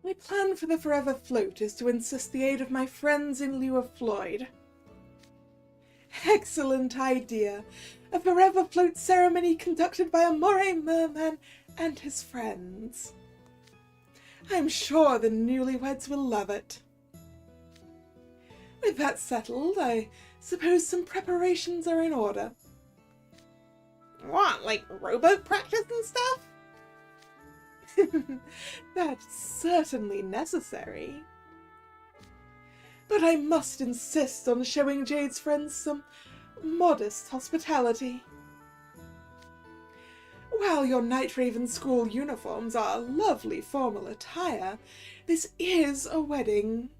My plan for the Forever Float is to enlist the aid of my friends in lieu of Floyd. Excellent idea. A Forever Float ceremony conducted by a moray merman and his friends. I'm sure the newlyweds will love it. With that settled, I suppose some preparations are in order. What, like rowboat practice and stuff? That's certainly necessary. But I must insist on showing Jade's friends some modest hospitality. While your Night Raven school uniforms are lovely formal attire, this is a wedding.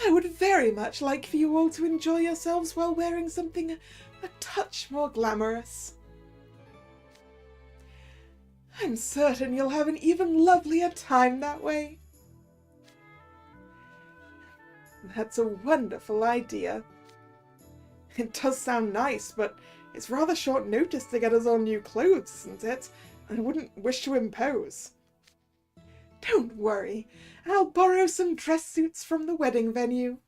I would very much like for you all to enjoy yourselves while wearing something a touch more glamorous. I'm certain you'll have an even lovelier time that way. That's a wonderful idea. It does sound nice, but it's rather short notice to get us all new clothes, isn't it? I wouldn't wish to impose. Don't worry, I'll borrow some dress suits from the wedding venue.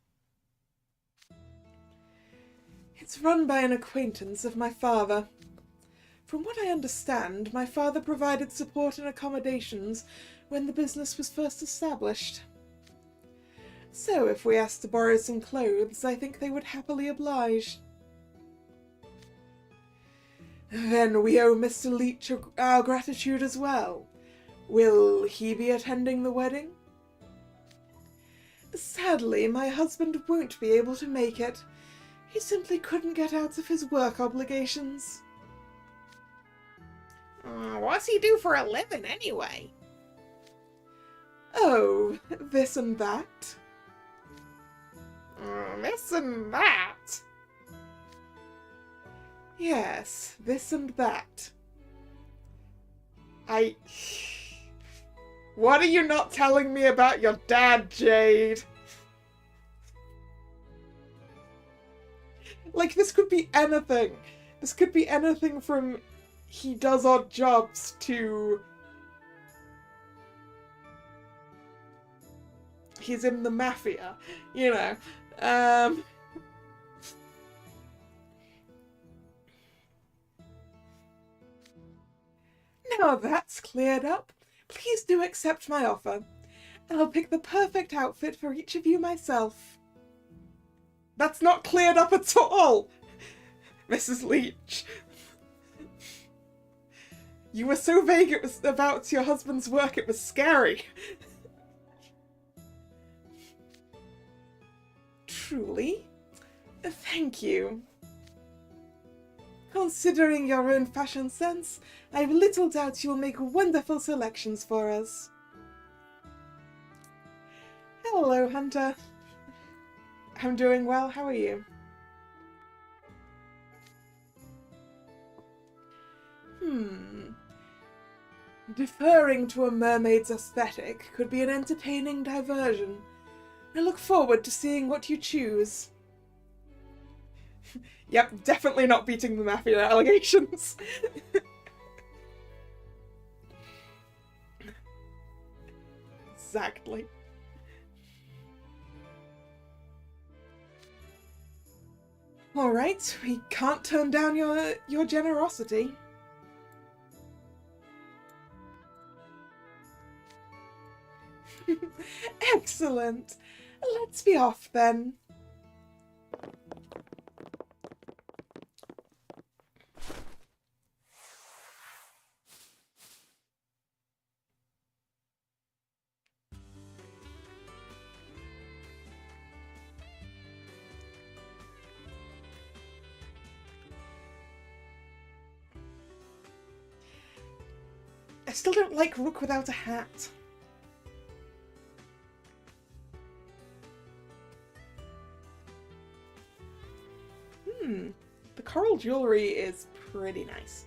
It's run by an acquaintance of my father. From what I understand, my father provided support and accommodations when the business was first established. So if we asked to borrow some clothes, I think they would happily oblige. Then we owe Mr. Leach our gratitude as well. Will he be attending the wedding? Sadly, my husband won't be able to make it. He simply couldn't get out of his work obligations. What's he do for a living, anyway? Oh, this and that. This and that? Yes, this and that. What are you not telling me about your dad, Jade? Like, this could be anything. This could be anything from he does odd jobs to he's in the mafia, you know. Now that's cleared up, please do accept my offer. I'll pick the perfect outfit for each of you myself. That's not cleared up at all, Mrs. Leach. You were so vague it was about your husband's work, it was scary. Truly? Thank you. Considering your own fashion sense, I've little doubt you'll make wonderful selections for us. Hello, Hunter. I'm doing well, how are you? Deferring to a mermaid's aesthetic could be an entertaining diversion. I look forward to seeing what you choose. Yep, definitely not beating the mafia allegations. Exactly. Alright, we can't turn down your generosity. Excellent. Let's be off then. I still don't like Rook without a hat. The coral jewellery is pretty nice.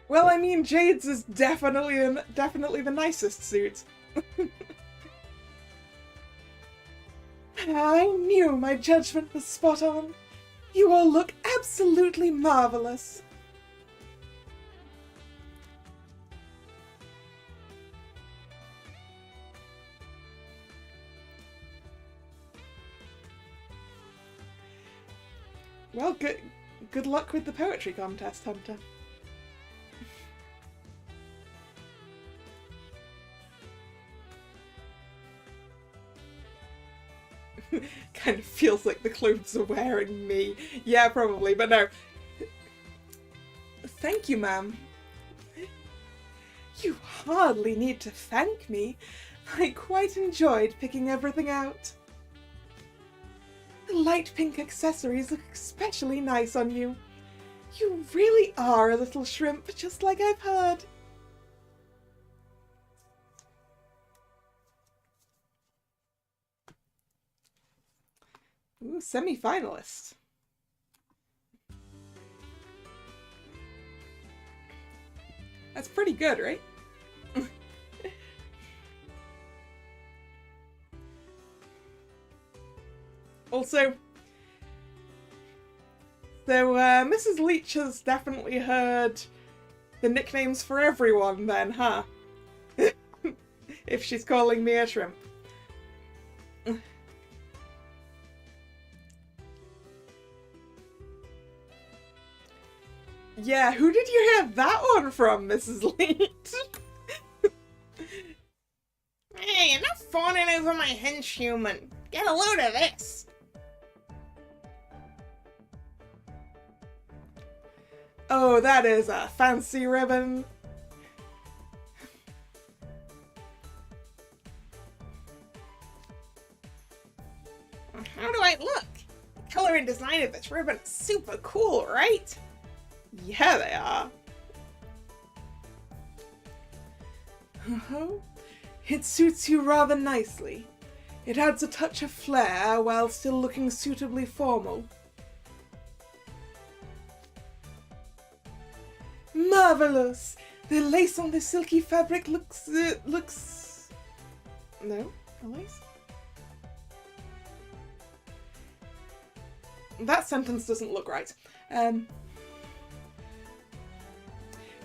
Well, I mean, Jade's is definitely the nicest suit. I knew my judgment was spot on. You all look absolutely marvelous. Well, good luck with the poetry contest, Hunter. Kind of feels like the clothes are wearing me. Yeah, probably, but no. Thank you, ma'am. You hardly need to thank me. I quite enjoyed picking everything out. The light pink accessories look especially nice on you. You really are a little shrimp, just like I've heard. Ooh, semi-finalist. That's pretty good, right? Also, so Mrs. Leach has definitely heard the nicknames for everyone then, huh? If she's calling me a shrimp. Yeah, who did you hear that one from, Mrs. Leach? Hey, enough fawning over my henchhuman. Get a load of this. Oh, that is a fancy ribbon. How do I look? The color and design of this ribbon is super cool, right? Yeah, they are. It suits you rather nicely. It adds a touch of flair while still looking suitably formal. Marvelous! The lace on the silky fabric looks... No? A lace? That sentence doesn't look right.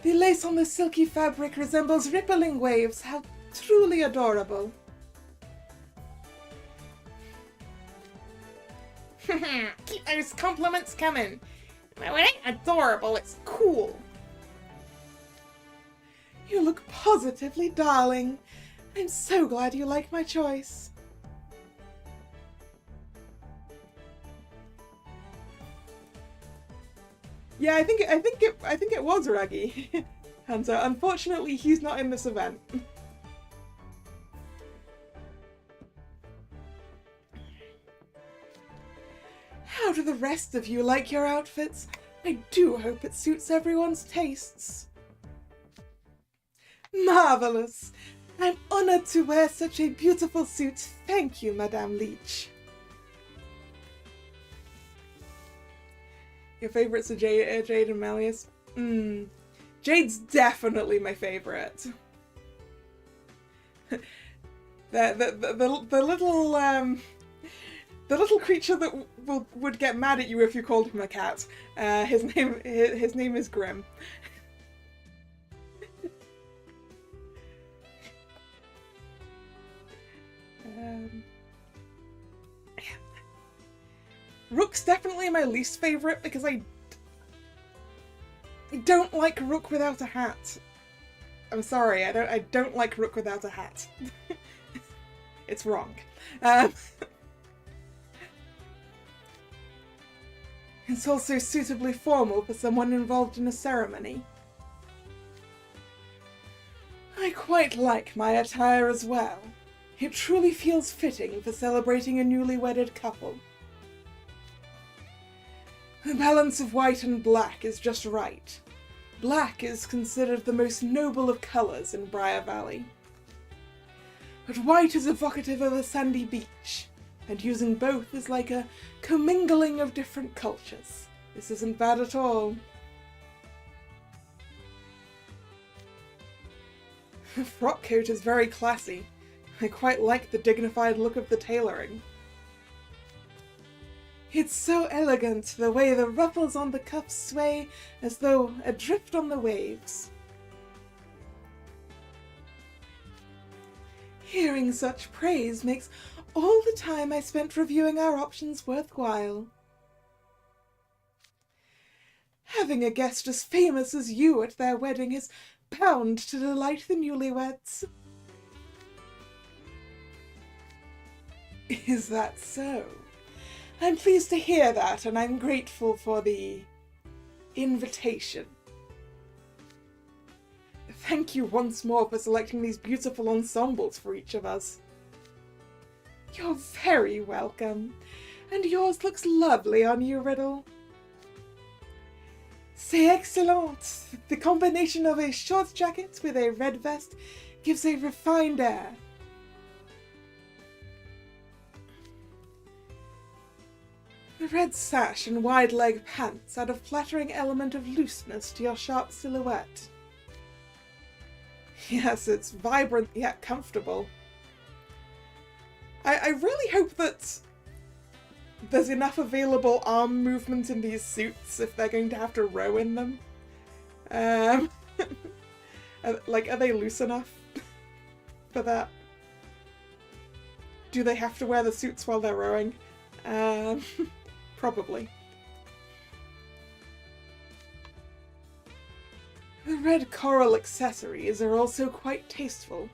The lace on the silky fabric resembles rippling waves. How truly adorable. Keep those compliments coming. No, it ain't adorable, it's cool. You look positively darling. I'm so glad you like my choice. Yeah, I think it was Raggy. And unfortunately he's not in this event. How do the rest of you like your outfits? I do hope it suits everyone's tastes. Marvelous! I'm honored to wear such a beautiful suit. Thank you, Madame Leach. Your favorites are Jade and Malleus? Jade's definitely my favorite. The little creature that would get mad at you if you called him a cat. His name is Grim. Rook's definitely my least favorite because I don't like Rook without a hat. I'm sorry, I don't like Rook without a hat. It's wrong. It's also suitably formal for someone involved in a ceremony. I quite like my attire as well. It truly feels fitting for celebrating a newly wedded couple. The balance of white and black is just right. Black is considered the most noble of colours in Briar Valley. But white is evocative of a sandy beach, and using both is like a commingling of different cultures. This isn't bad at all. The frock coat is very classy. I quite like the dignified look of the tailoring. It's so elegant, the way the ruffles on the cuffs sway as though adrift on the waves. Hearing such praise makes all the time I spent reviewing our options worthwhile. Having a guest as famous as you at their wedding is bound to delight the newlyweds. Is that so? I'm pleased to hear that, and I'm grateful for the invitation. Thank you once more for selecting these beautiful ensembles for each of us. You're very welcome, and yours looks lovely on you, Riddle. C'est excellent! The combination of a short jacket with a red vest gives a refined air. The red sash and wide leg pants add a flattering element of looseness to your sharp silhouette. Yes, it's vibrant yet comfortable. I really hope that there's enough available arm movement in these suits if they're going to have to row in them. Are they loose enough for that? Do they have to wear the suits while they're rowing? Probably. The red coral accessories are also quite tasteful.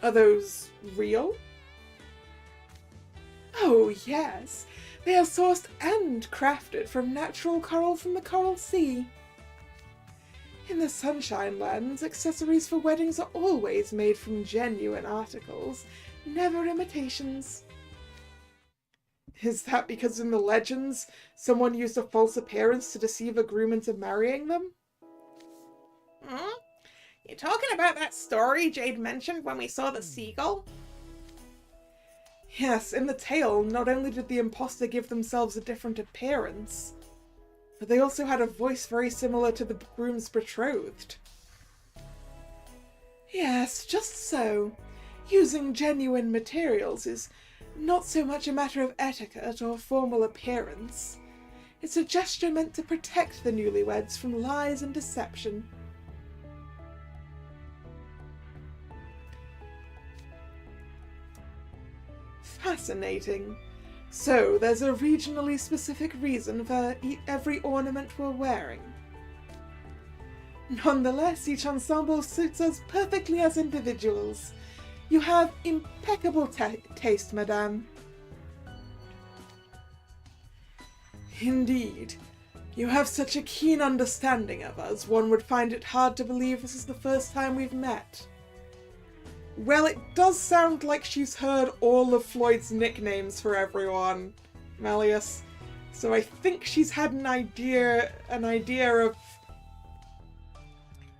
Are those real? Oh, yes. They are sourced and crafted from natural coral from the Coral Sea. In the Sunshine Lands, accessories for weddings are always made from genuine articles, never imitations. Is that because in the legends, someone used a false appearance to deceive a groom into marrying them? Hmm? You talking about that story Jade mentioned when we saw the seagull? Yes, in the tale, not only did the imposter give themselves a different appearance, but they also had a voice very similar to the groom's betrothed. Yes, just so. Using genuine materials is not so much a matter of etiquette or formal appearance. It's a gesture meant to protect the newlyweds from lies and deception. Fascinating. So, there's a regionally specific reason for every ornament we're wearing. Nonetheless, each ensemble suits us perfectly as individuals. You have impeccable taste, madame. Indeed. You have such a keen understanding of us, one would find it hard to believe this is the first time we've met. Well, it does sound like she's heard all of Floyd's nicknames for everyone, Malleus. So I think she's had an idea of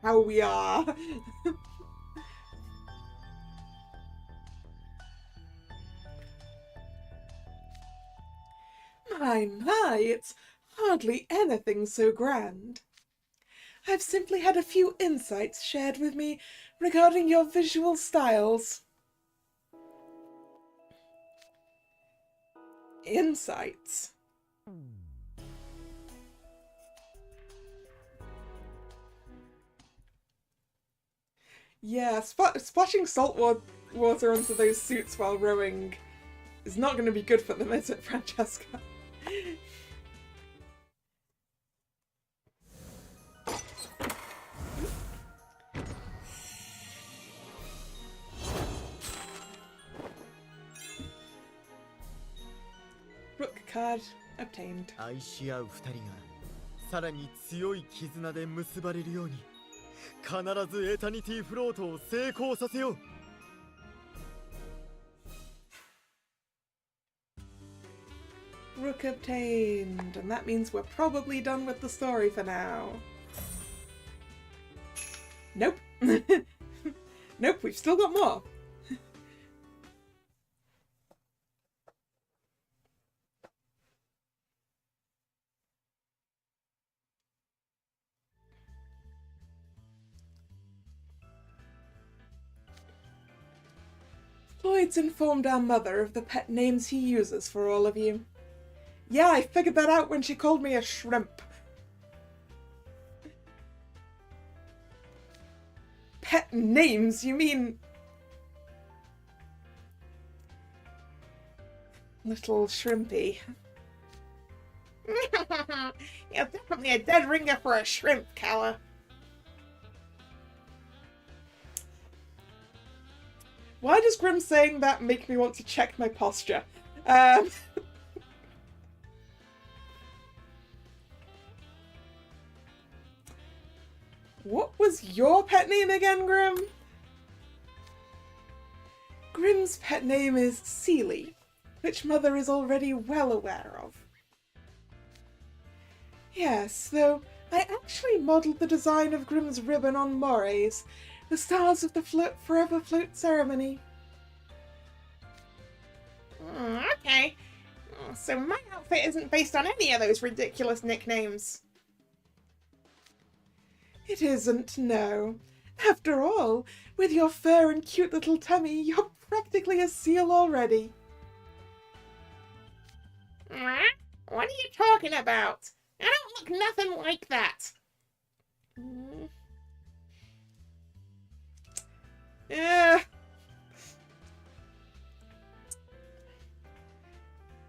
how we are. My, it's hardly anything so grand. I've simply had a few insights shared with me regarding your visual styles. Insights? Yeah, splashing salt water onto those suits while rowing is not going to be good for them, is it, Francesca? Rook card obtained. 愛し合う二人がさらに強い絆で結ばれるように必ずエタニティフロートを成功させよう。 Rook obtained, and that means we're probably done with the story for now. Nope. Nope, we've still got more. Floyd's informed our mother of the pet names he uses for all of you. Yeah, I figured that out when she called me a shrimp. Pet names? You mean... Little shrimpy. You're definitely a dead ringer for a shrimp, Kalla. Why does Grim saying that make me want to check my posture? What was your pet name again, Grim? Grim's pet name is Seely, which Mother is already well aware of. Yes, though I actually modelled the design of Grim's ribbon on Moray's, the stars of the Forever Float ceremony. Okay. So my outfit isn't based on any of those ridiculous nicknames. It isn't, no. After all, with your fur and cute little tummy, you're practically a seal already. What are you talking about? I don't look nothing like that. Yeah.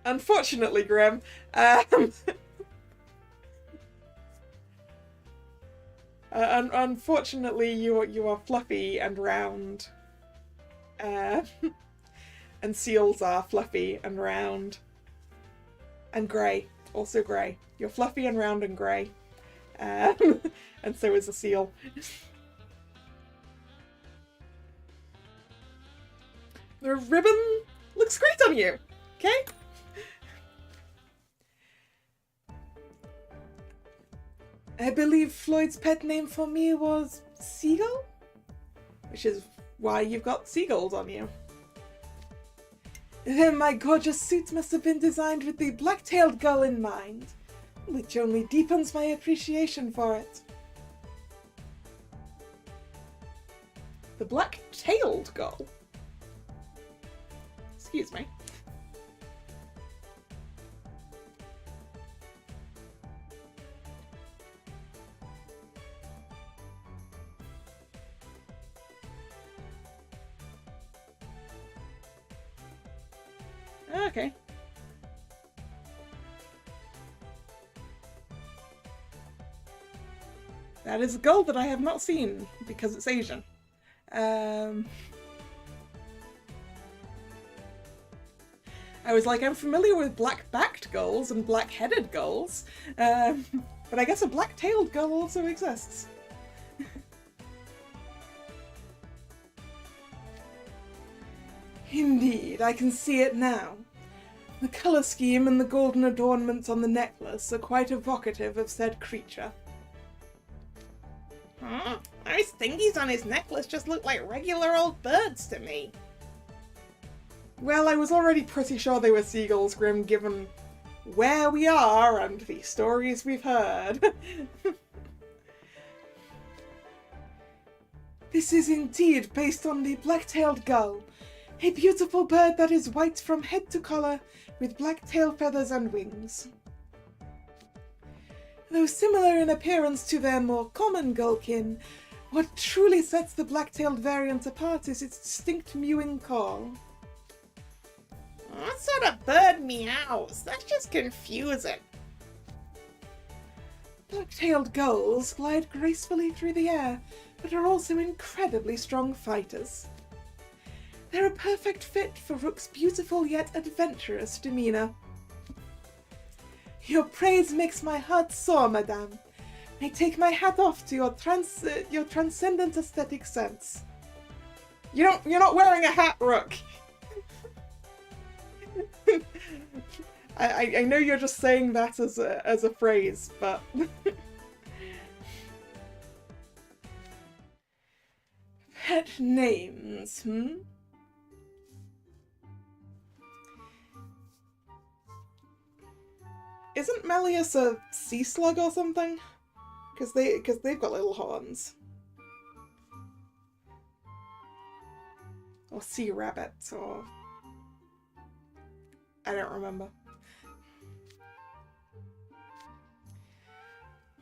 Unfortunately, Grim, unfortunately, you are fluffy and round. And seals are fluffy and round. And grey. Also grey. You're fluffy and round and grey. And so is a seal. The ribbon looks great on you. Okay? I believe Floyd's pet name for me was Seagull? Which is why you've got seagulls on you. Then my gorgeous suit must have been designed with the black-tailed gull in mind, which only deepens my appreciation for it. The black-tailed gull? Excuse me. Okay. That is a gull that I have not seen because it's Asian. I was like, I'm familiar with black-backed gulls and black-headed gulls, but I guess a black-tailed gull also exists. Indeed, I can see it now. The colour scheme and the golden adornments on the necklace are quite evocative of said creature. Those thingies on his necklace just look like regular old birds to me. Well, I was already pretty sure they were seagulls, Grim, given where we are and the stories we've heard. This is indeed based on the black-tailed gull, a beautiful bird that is white from head to collar, with black tail feathers and wings. Though similar in appearance to their more common gullkin, what truly sets the black-tailed variant apart is its distinct mewing call. What sort of bird meows? That's just confusing. Black-tailed gulls glide gracefully through the air, but are also incredibly strong fighters. They're a perfect fit for Rook's beautiful yet adventurous demeanour. Your praise makes my heart soar, madame. I take my hat off to your transcendent aesthetic sense. You're not wearing a hat, Rook. I know you're just saying that as a phrase, but pet names, Isn't Malleus a sea slug or something? Because they've got little horns. Or sea rabbits, or I don't remember.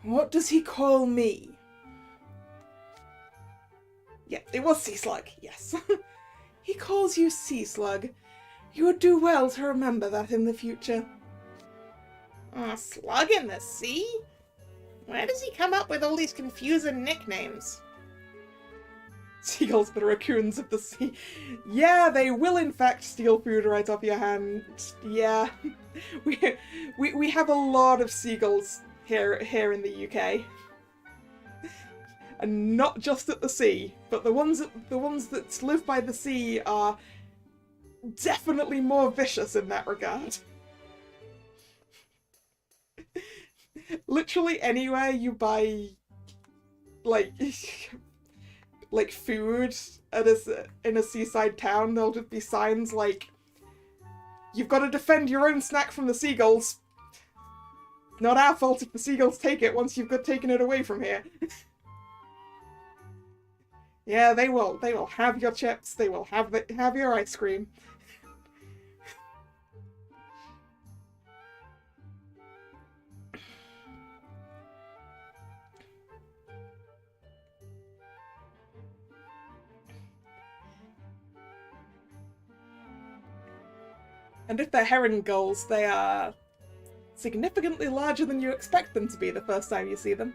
What does he call me? Yeah, it was Sea Slug, yes. He calls you Sea Slug. You would do well to remember that in the future. A slug in the sea? Where does he come up with all these confusing nicknames? Seagulls, the raccoons of the sea. Yeah, they will in fact steal food right off your hand. Yeah. We have a lot of seagulls here in the UK. And not just at the sea, but the ones that live by the sea are definitely more vicious in that regard. Literally anywhere you buy like food in a seaside town, there'll just be signs like, "You've got to defend your own snack from the seagulls. Not our fault if the seagulls take it once you've taken it away from here." Yeah, they will have your chips, they will have your ice cream. And if they're herring gulls, they are significantly larger than you expect them to be the first time you see them.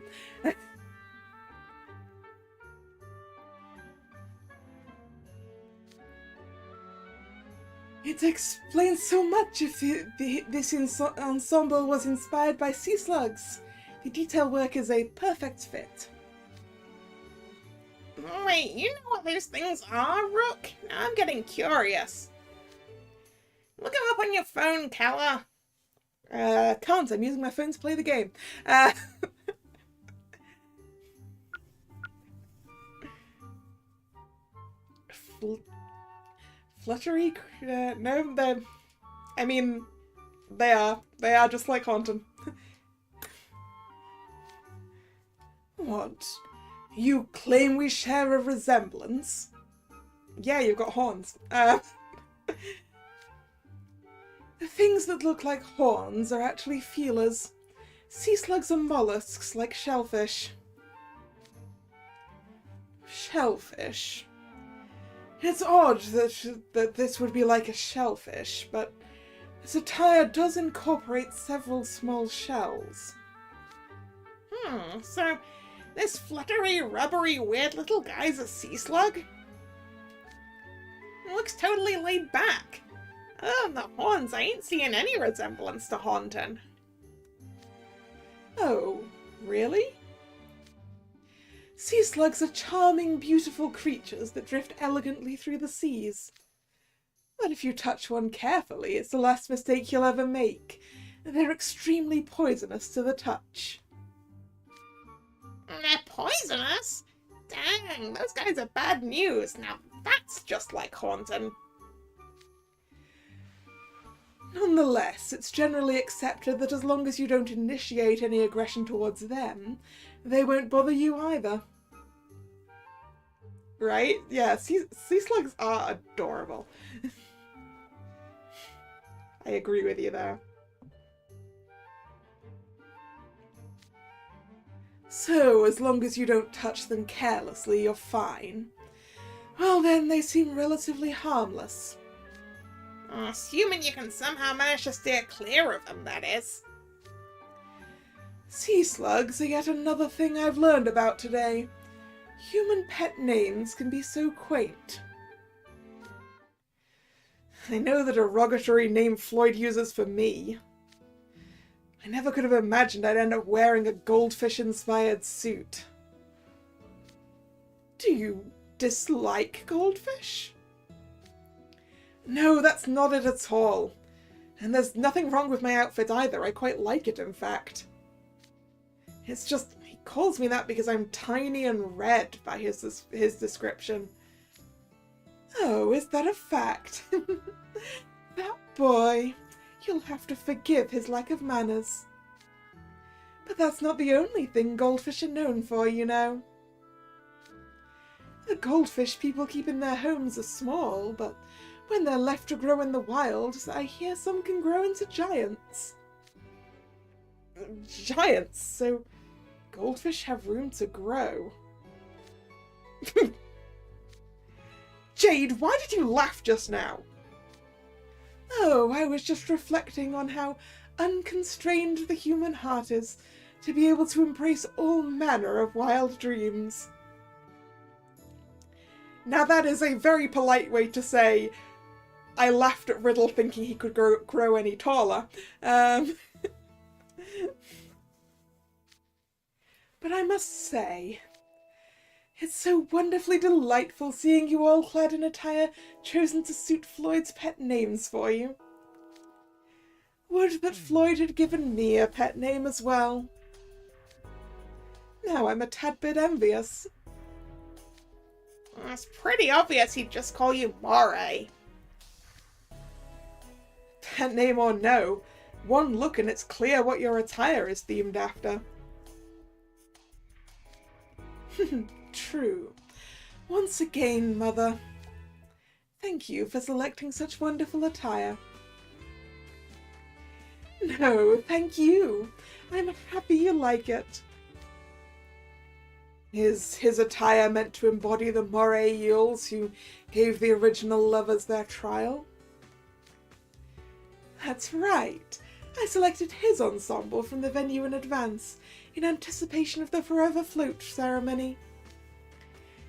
It explains so much if this ensemble was inspired by sea slugs. The detail work is a perfect fit. Wait, you know what those things are, Rook? Now I'm getting curious. Look them up on your phone, Kalla. Can't. I'm using my phone to play the game. Fluttery? No, I mean, they are. They are just like Haunton. What? You claim we share a resemblance? Yeah, you've got horns. The things that look like horns are actually feelers. Sea slugs are mollusks like shellfish. Shellfish? It's odd that this would be like a shellfish, but this attire does incorporate several small shells. So this fluttery, rubbery, weird little guy's a sea slug? It looks totally laid back. Oh, and the horns, I ain't seeing any resemblance to Haunton. Oh, really? Sea slugs are charming, beautiful creatures that drift elegantly through the seas. But if you touch one carefully, it's the last mistake you'll ever make. They're extremely poisonous to the touch. They're poisonous? Dang, those guys are bad news. Now that's just like Haunton. Nonetheless, it's generally accepted that as long as you don't initiate any aggression towards them, they won't bother you either. Right? Yeah, sea slugs are adorable. I agree with you there. So, as long as you don't touch them carelessly, you're fine. Well then, they seem relatively harmless. Assuming you can somehow manage to steer clear of them, that is. Sea slugs are yet another thing I've learned about today. Human pet names can be so quaint. I know the derogatory name Floyd uses for me. I never could have imagined I'd end up wearing a goldfish-inspired suit. Do you dislike goldfish? No, that's not it at all. And there's nothing wrong with my outfit either. I quite like it, in fact. It's just, he calls me that because I'm tiny and red by his description. Oh, is that a fact? That boy. You'll have to forgive his lack of manners. But that's not the only thing goldfish are known for, you know. The goldfish people keep in their homes are small, but when they're left to grow in the wild, I hear some can grow into giants. Giants? So goldfish have room to grow. Jade, why did you laugh just now? Oh, I was just reflecting on how unconstrained the human heart is to be able to embrace all manner of wild dreams. Now that is a very polite way to say, I laughed at Riddle thinking he could grow any taller. But I must say, it's so wonderfully delightful seeing you all clad in attire chosen to suit Floyd's pet names for you. Would that Floyd had given me a pet name as well. Now I'm a tad bit envious. It's pretty obvious he'd just call you Moray. Pet name or no, one look and it's clear what your attire is themed after. True. Once again, Mother. Thank you for selecting such wonderful attire. No, thank you. I'm happy you like it. Is his attire meant to embody the Moray Yules who gave the original lovers their trial? That's right. I selected his ensemble from the venue in advance, in anticipation of the Forever Float ceremony.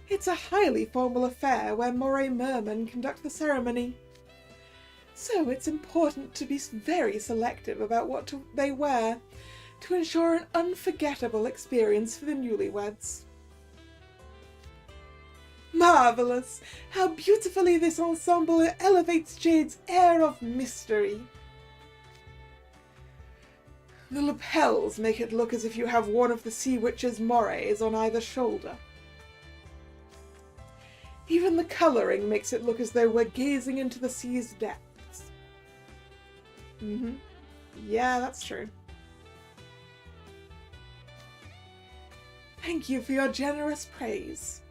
It's a highly formal affair where Moray mermen conduct the ceremony. So it's important to be very selective about what they wear to ensure an unforgettable experience for the newlyweds. Marvellous! How beautifully this ensemble elevates Jade's air of mystery. The lapels make it look as if you have one of the Sea Witch's morays on either shoulder. Even the colouring makes it look as though we're gazing into the sea's depths. Yeah, that's true. Thank you for your generous praise.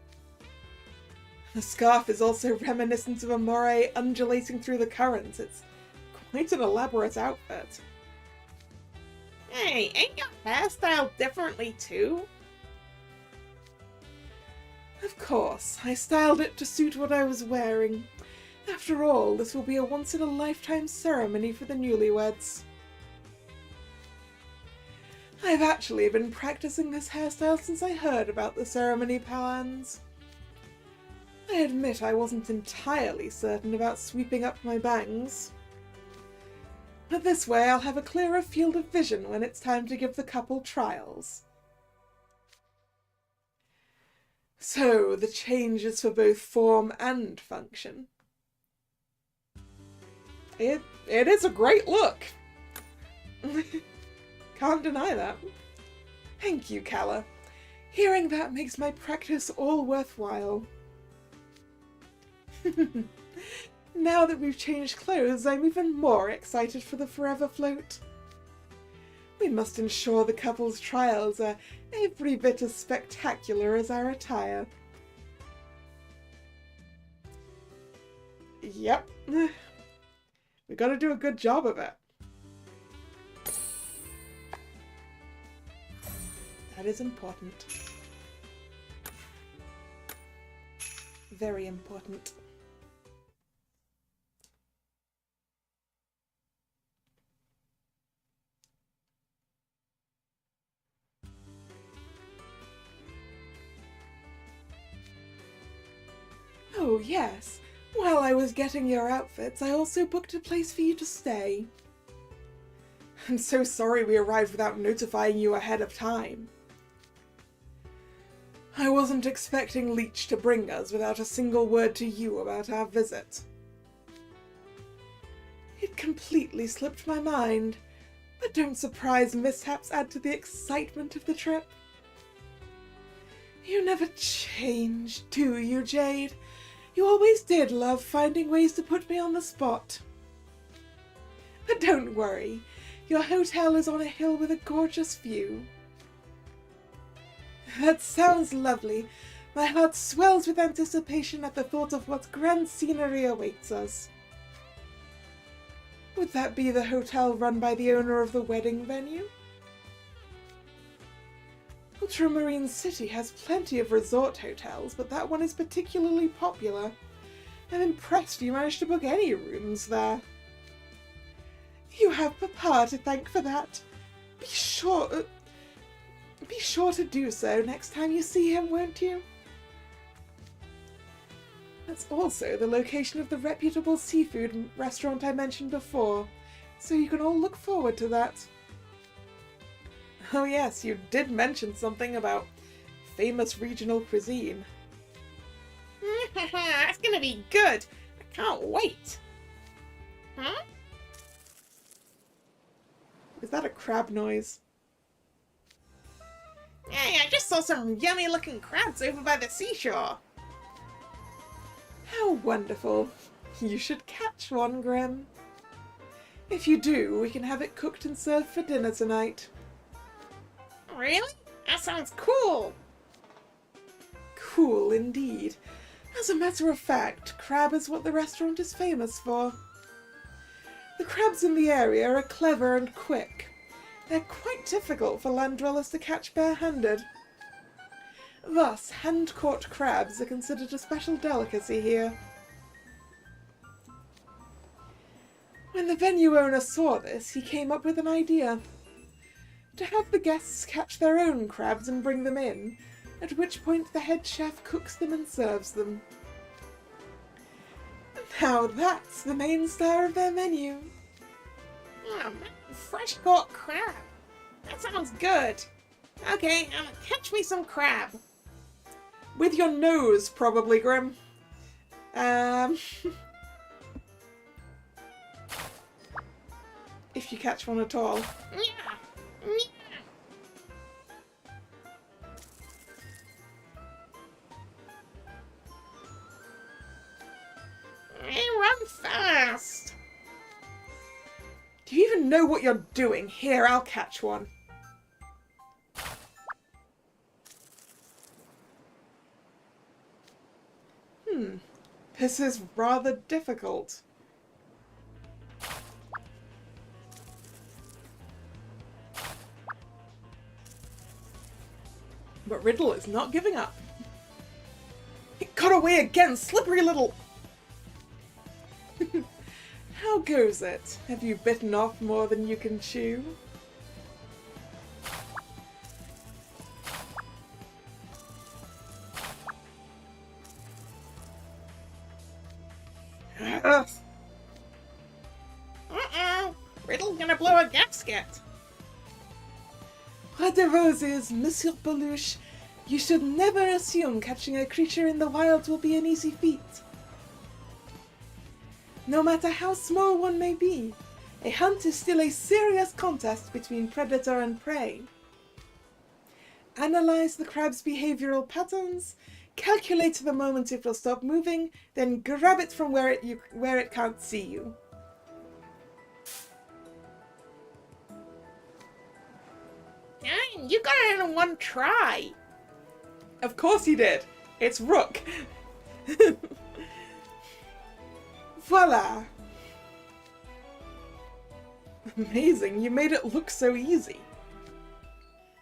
The scarf is also reminiscent of a moray undulating through the currents. It's quite an elaborate outfit. Hey, ain't your hairstyle differently too? Of course, I styled it to suit what I was wearing. After all, this will be a once-in-a-lifetime ceremony for the newlyweds. I've actually been practicing this hairstyle since I heard about the ceremony plans. I admit I wasn't entirely certain about sweeping up my bangs. But this way I'll have a clearer field of vision when it's time to give the couple trials. So, the change is for both form and function. It is a great look. Can't deny that. Thank you, Kalla. Hearing that makes my practice all worthwhile. Now that we've changed clothes, I'm even more excited for the Forever Float. We must ensure the couple's trials are every bit as spectacular as our attire. Yep. We gotta do a good job of it. That is important. Very important. Oh, yes. While I was getting your outfits, I also booked a place for you to stay. I'm so sorry we arrived without notifying you ahead of time. I wasn't expecting Leech to bring us without a single word to you about our visit. It completely slipped my mind, but don't surprise mishaps add to the excitement of the trip. You never change, do you, Jade? You always did love finding ways to put me on the spot. But don't worry, your hotel is on a hill with a gorgeous view. That sounds lovely. My heart swells with anticipation at the thought of what grand scenery awaits us. Would that be the hotel run by the owner of the wedding venue? Ultramarine City has plenty of resort hotels, but that one is particularly popular. I'm impressed you managed to book any rooms there. You have Papa to thank for that. Be sure to do so next time you see him, won't you? That's also the location of the reputable seafood restaurant I mentioned before, so you can all look forward to that. Oh yes, you did mention something about famous regional cuisine. That's gonna be good. I can't wait. Huh? Is that a crab noise? Hey, I just saw some yummy looking crabs over by the seashore. How wonderful. You should catch one, Grim. If you do, we can have it cooked and served for dinner tonight. Really? That sounds cool. Cool indeed. As a matter of fact, crab is what the restaurant is famous for. The crabs in the area are clever and quick. They're quite difficult for land dwellers to catch barehanded. Thus, hand-caught crabs are considered a special delicacy here. When the venue owner saw this, he came up with an idea. To have the guests catch their own crabs and bring them in, at which point the head chef cooks them and serves them. Now that's the main star of their menu. Oh, fresh caught crab. That sounds good. Okay, catch me some crab. With your nose, probably, Grim. If you catch one at all. Yeah. Hey, run fast. Do you even know what you're doing? Here, I'll catch one. This is rather difficult. But Riddle is not giving up. It got away again, slippery little... How goes it? Have you bitten off more than you can chew? Uh-oh. Riddle's gonna blow a gasket. What the roses, Monsieur Peluche. You should never assume catching a creature in the wild will be an easy feat. No matter how small one may be, a hunt is still a serious contest between predator and prey. Analyze the crab's behavioral patterns, calculate the moment it will stop moving, then grab it from where it can't see you. Dang, you got it in one try. Of course he did. It's Rook. Voila! Amazing, you made it look so easy.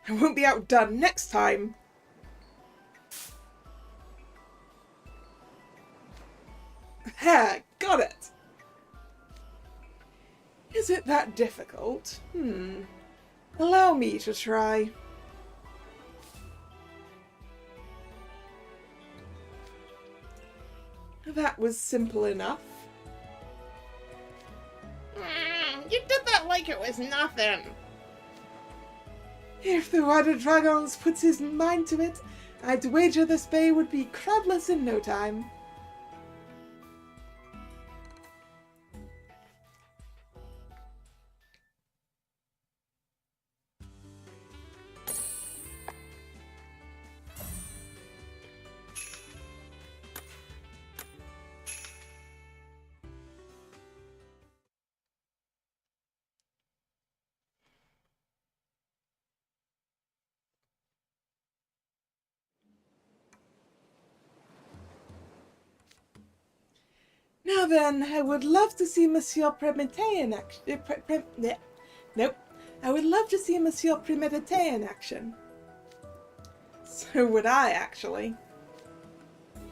I won't be outdone next time. There, got it! Is it that difficult? Allow me to try. That was simple enough. You did that like it was nothing. If the water dragons puts his mind to it, I'd wager this bay would be crabless in no time. Now then, I would love to see Monsieur Premedité in action. Nope. I would love to see Monsieur Premedité in action. So would I, actually.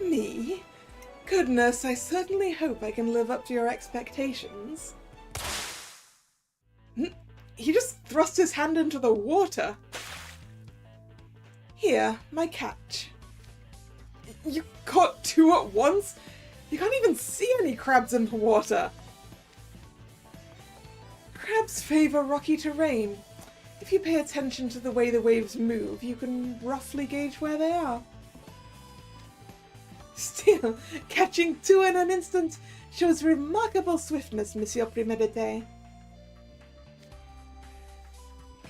Me? Goodness, I certainly hope I can live up to your expectations. He just thrust his hand into the water. Here, my catch. You caught two at once? You can't even see any crabs in the water. Crabs favour rocky terrain. If you pay attention to the way the waves move, you can roughly gauge where they are. Still, catching two in an instant shows remarkable swiftness, Monsieur Prémédité.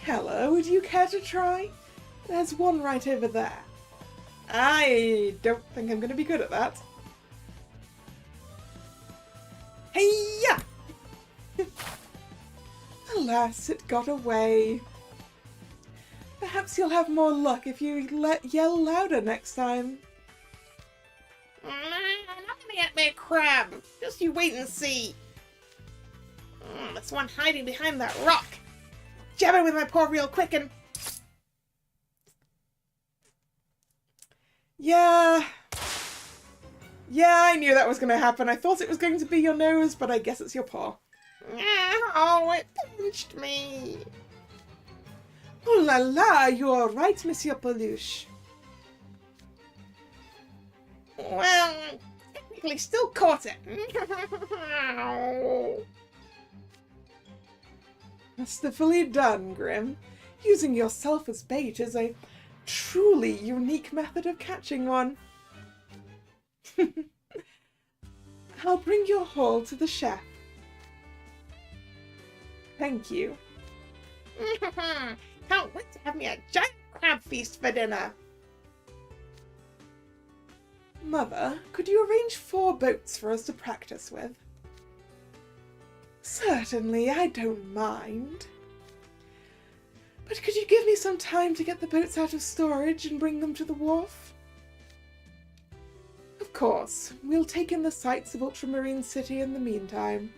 Kalla, would you care to try? There's one right over there. I don't think I'm going to be good at that. Hey-ya! Alas, it got away. Perhaps you'll have more luck if you yell louder next time. I'm not gonna get me a crab. Just you wait and see. There's one hiding behind that rock. Jab it with my paw real quick and... Yeah, I knew that was going to happen. I thought it was going to be your nose, but I guess it's your paw. Oh, it pinched me. Oh la la, you're right, Monsieur Peluche. Well, technically still caught it. Masterfully done, Grim. Using yourself as bait is a truly unique method of catching one. I'll bring your haul to the chef. Thank you. Can't wait to have me a giant crab feast for dinner. Mother, could you arrange 4 boats for us to practice with? Certainly, I don't mind. But could you give me some time to get the boats out of storage and bring them to the wharf? Of course, we'll take in the sights of Ultramarine City in the meantime.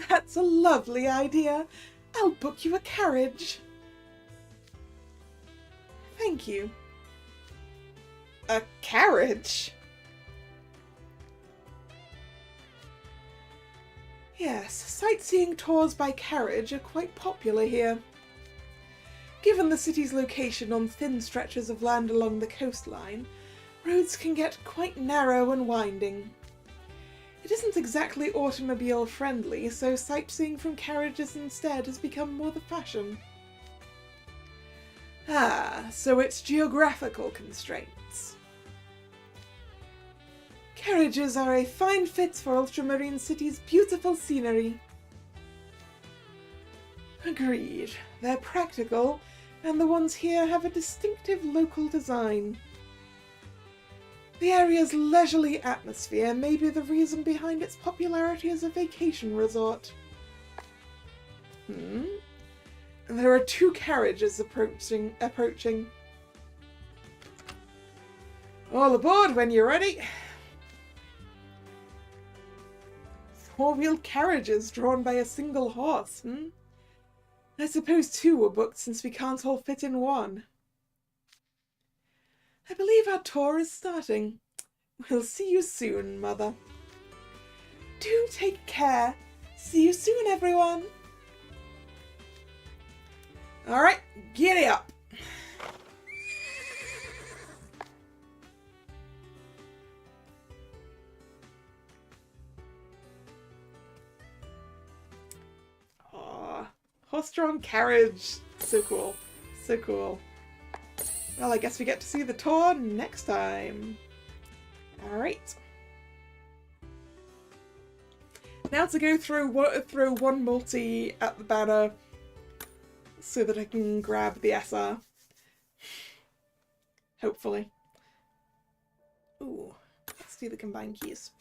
That's a lovely idea. I'll book you a carriage. Thank you. A carriage? Yes, sightseeing tours by carriage are quite popular here. Given the city's location on thin stretches of land along the coastline, roads can get quite narrow and winding. It isn't exactly automobile friendly, so sightseeing from carriages instead has become more the fashion. Ah, so it's geographical constraints. Carriages are a fine fit for Ultramarine City's beautiful scenery. Agreed. They're practical, and the ones here have a distinctive local design. The area's leisurely atmosphere may be the reason behind its popularity as a vacation resort. There are 2 carriages approaching. All aboard when you're ready. 4-wheeled carriages drawn by a single horse, I suppose 2 were booked since we can't all fit in one. I believe our tour is starting. We'll see you soon, Mother. Do take care. See you soon, everyone. Alright, giddy up. Aw, horse-drawn carriage. So cool. So cool. Well, I guess we get to see the tour next time. Alright. Now to go throw one multi at the banner so that I can grab the SR. Hopefully. Ooh, let's do the combined keys.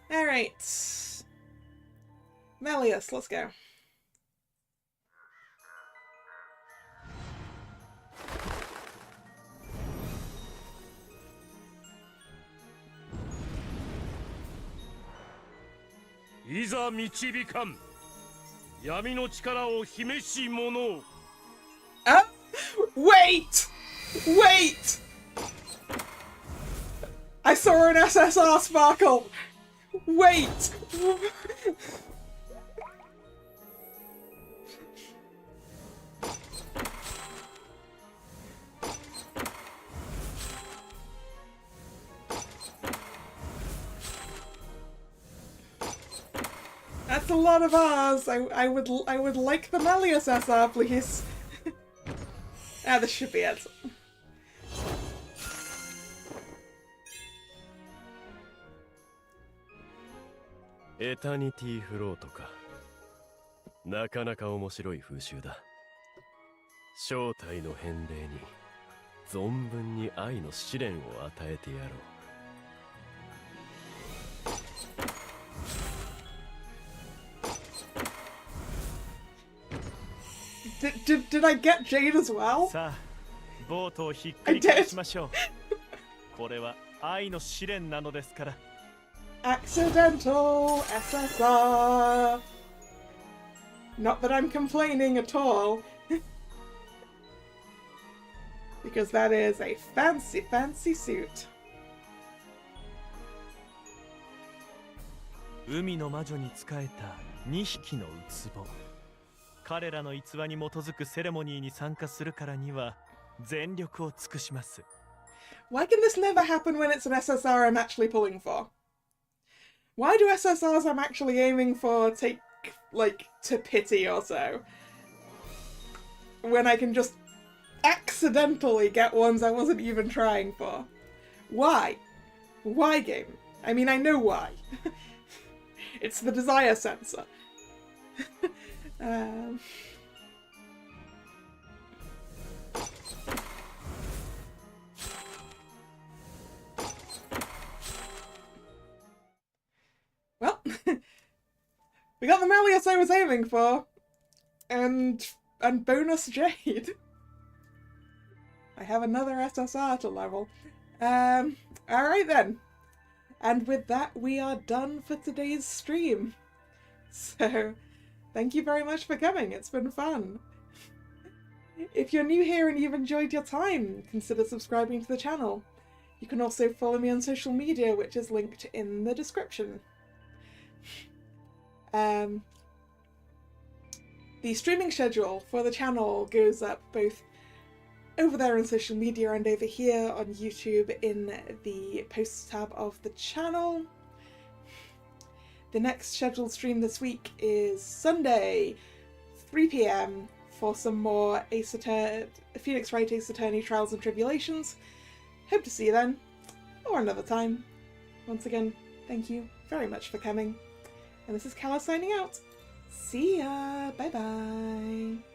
Alright. Melius, let's go. Wait! Wait! I saw an SSR sparkle! Wait! That's a lot of R's. I would like the Melius SR, please. Ah, this should be it. エタニティフロートか。なかなか面白い風習だ。正体の返礼に存分に愛の試練を与えてやろう。Did I get Jade as well? さあ、ボートをひっくり返しましょう。これは愛の試練なのですから。Accidental SSR. Not that I'm complaining at all. Because that is a fancy, fancy suit. 海の魔女に仕えた2匹のウツボ。彼らの逸話に基づくセレモニーに参加するからには全力を尽くします。Why can this never happen when it's an SSR I'm actually pulling for? Why do SSRs I'm actually aiming for take, like, to pity or so? When I can just accidentally get ones I wasn't even trying for? Why? Why, game? I mean, I know why. It's the desire sensor. Well, we got the Melius I was aiming for, and bonus Jade. I have another SSR to level. Alright then. And with that, we are done for today's stream. So, thank you very much for coming, it's been fun. If you're new here and you've enjoyed your time, consider subscribing to the channel. You can also follow me on social media, which is linked in the description. The streaming schedule for the channel goes up both over there on social media and over here on YouTube in the posts tab of the channel. The next scheduled stream this week is Sunday, 3 PM for some more Phoenix Wright Ace Attorney Trials and Tribulations. Hope to see you then, or another time. Once again, thank you very much for coming. And this is Kalla signing out. See ya! Bye bye!